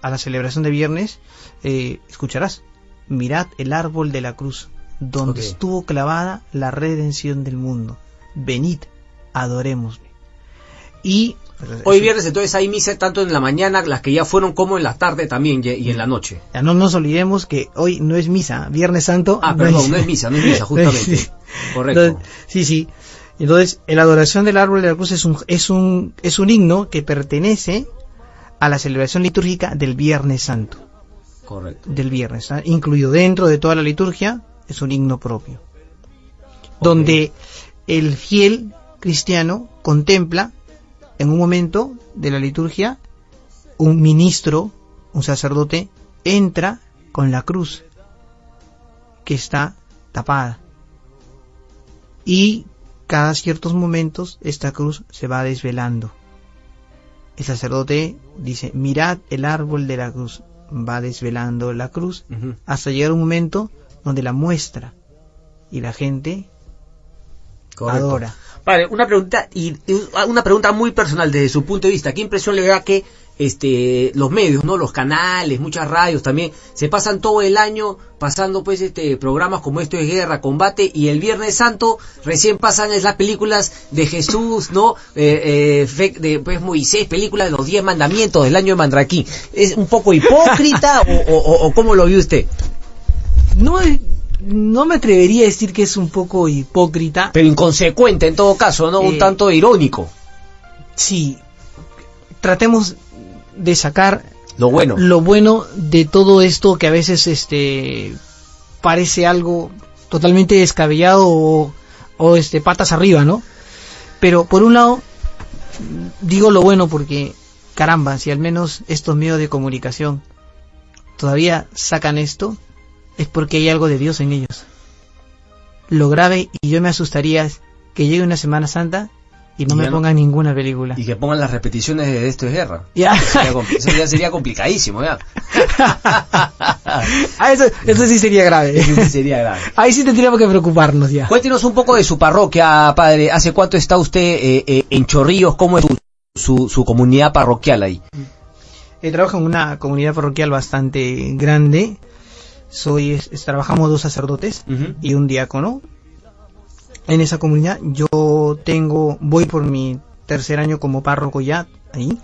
Speaker 6: la celebración de viernes, escucharás: mirad el árbol de la cruz, donde estuvo clavada la redención del mundo. Venid, adorémosle. Y
Speaker 3: hoy viernes entonces hay misa tanto en la mañana, las que ya fueron, como en la tarde también y en la noche.
Speaker 6: Ya no nos olvidemos que hoy no es misa, Viernes Santo.
Speaker 3: No es misa, justamente.
Speaker 6: Sí.
Speaker 3: Correcto.
Speaker 6: Entonces, sí. Entonces, la adoración del árbol de la cruz es un himno que pertenece a la celebración litúrgica del Viernes Santo.
Speaker 3: Correcto.
Speaker 6: Del viernes, ¿está incluido dentro de toda la liturgia, es un himno propio. Donde el fiel cristiano contempla en un momento de la liturgia, un ministro, un sacerdote, entra con la cruz que está tapada, y cada ciertos momentos esta cruz se va desvelando. El sacerdote dice: mirad el árbol de la cruz. Va desvelando la cruz hasta llegar un momento donde la muestra y la gente adora.
Speaker 3: Vale, una pregunta muy personal desde su punto de vista. ¿Qué impresión le da que los medios, no, los canales, muchas radios también se pasan todo el año pasando pues programas como Esto es Guerra, Combate, y el Viernes Santo recién pasan las películas de Jesús, no, pues Moisés, películas de los 10 mandamientos del año de Mandraquí? ¿Es un poco hipócrita o cómo lo vio usted?
Speaker 6: No me atrevería a decir que es un poco hipócrita,
Speaker 3: pero inconsecuente en todo caso, ¿no? Un tanto irónico.
Speaker 6: Sí, tratemos de sacar
Speaker 3: lo bueno
Speaker 6: de todo esto, que a veces parece algo totalmente descabellado o patas arriba, ¿no? Pero por un lado digo lo bueno porque, caramba, si al menos estos medios de comunicación todavía sacan esto, es porque hay algo de Dios en ellos. Lo grave, y yo me asustaría, es que llegue una Semana Santa y no me pongan ninguna película. Y
Speaker 3: que pongan las repeticiones de Esto es Guerra.
Speaker 6: Ya.
Speaker 3: Eso ya sería complicadísimo, ya.
Speaker 6: Eso sí sería grave.
Speaker 3: Eso sí sería grave.
Speaker 6: Ahí sí tendríamos que preocuparnos ya.
Speaker 3: Cuéntenos un poco de su parroquia, padre. ¿Hace cuánto está usted en Chorrillos? ¿Cómo es su comunidad parroquial ahí?
Speaker 6: Trabajo en una comunidad parroquial bastante grande. Trabajamos 2 sacerdotes y un diácono. En esa comunidad yo voy por mi 3er año como párroco ya ahí,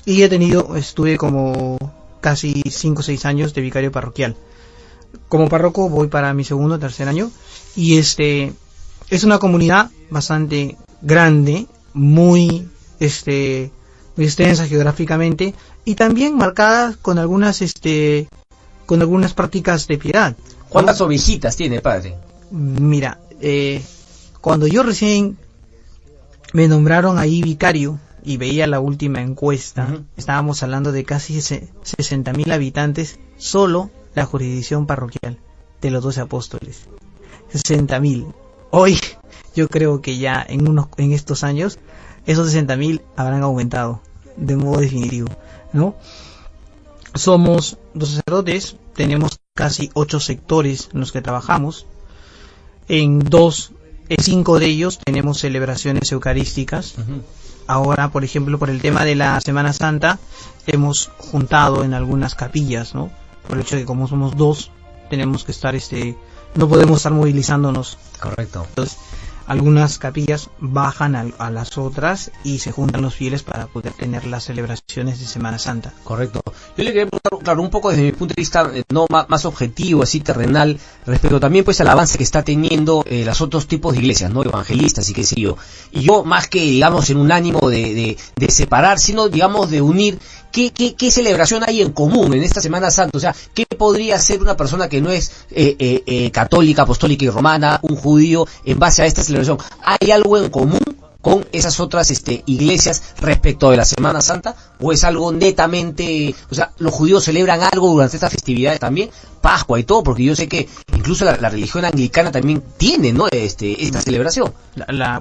Speaker 6: y estuve como casi 5 o 6 años de vicario parroquial. Como párroco voy para mi 2º o 3er año, y es una comunidad bastante grande, muy extensa geográficamente, y también marcada con algunas prácticas de piedad.
Speaker 3: ¿Cuántas ovejitas tiene, padre?
Speaker 6: Mira, cuando yo recién me nombraron ahí vicario y veía la última encuesta, estábamos hablando de casi 60.000 habitantes, solo la jurisdicción parroquial de los 12 apóstoles. 60.000. Hoy yo creo que ya en estos años esos 60.000 habrán aumentado de modo definitivo, ¿no? Somos 2 sacerdotes, tenemos casi 8 sectores en los que trabajamos. En 5 de ellos tenemos celebraciones eucarísticas. Ahora, por ejemplo, por el tema de la Semana Santa, hemos juntado en algunas capillas, ¿no? Por el hecho de que como somos 2, tenemos que estar, no podemos estar movilizándonos.
Speaker 3: Correcto. Entonces,
Speaker 6: algunas capillas bajan a las otras y se juntan los fieles para poder tener las celebraciones de Semana Santa.
Speaker 3: Correcto. Yo le quería preguntar, claro, un poco desde mi punto de vista no más objetivo, así terrenal, respecto también pues al avance que está teniendo los otros tipos de iglesias, ¿no? Evangelistas y qué sé yo. Y yo, más que digamos en un ánimo de separar, sino digamos de unir, ¿qué celebración hay en común en esta Semana Santa? O sea, ¿qué podría hacer una persona que no es católica, apostólica y romana, un judío, en base a esta celebración? ¿Hay algo en común con esas otras iglesias respecto de la Semana Santa? ¿O es algo netamente, o sea, los judíos celebran algo durante estas festividades también? Pascua y todo, porque yo sé que incluso la religión anglicana también tiene, ¿no? Esta celebración.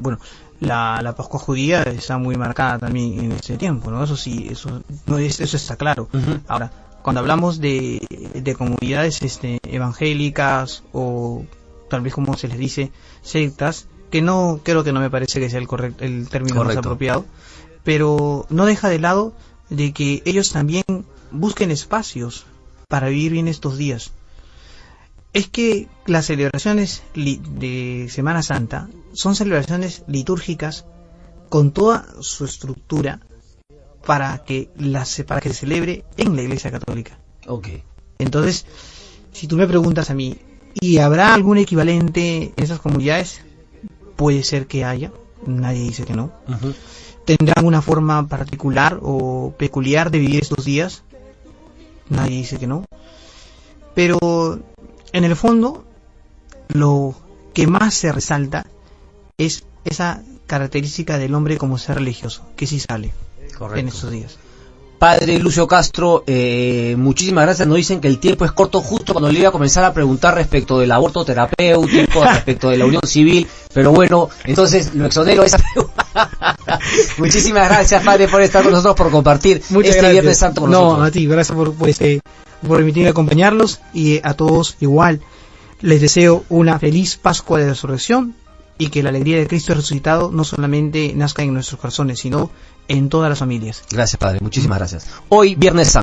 Speaker 6: Bueno, la Pascua judía está muy marcada también en ese tiempo, ¿no? Eso sí, eso está claro. Ahora, cuando hablamos de comunidades evangélicas o tal vez como se les dice sectas, que no creo que no me parece que sea el término más apropiado, pero no deja de lado de que ellos también busquen espacios para vivir bien estos días. Es que las celebraciones de Semana Santa son celebraciones litúrgicas con toda su estructura para que se celebre en la Iglesia Católica.
Speaker 3: Okay.
Speaker 6: Entonces, si tú me preguntas a mí, ¿y habrá algún equivalente en esas comunidades? Puede ser que haya, nadie dice que no. ¿Tendrán una forma particular o peculiar de vivir estos días? Nadie dice que no. Pero en el fondo, lo que más se resalta es esa característica del hombre como ser religioso, que sí sale en estos días.
Speaker 3: Padre Lucio Castro, muchísimas gracias. Nos dicen que el tiempo es corto, justo cuando le iba a comenzar a preguntar respecto del aborto terapéutico, respecto de la unión civil, pero bueno, entonces lo exonero esa pregunta. Muchísimas gracias, Padre, por estar con nosotros, por compartir Viernes Santo con nosotros.
Speaker 6: No, a ti, gracias por permitirme acompañarlos, y a todos igual les deseo una feliz Pascua de Resurrección, y que la alegría de Cristo resucitado no solamente nazca en nuestros corazones, sino en todas las familias.
Speaker 3: Gracias, Padre, muchísimas gracias. Hoy, Viernes Santo.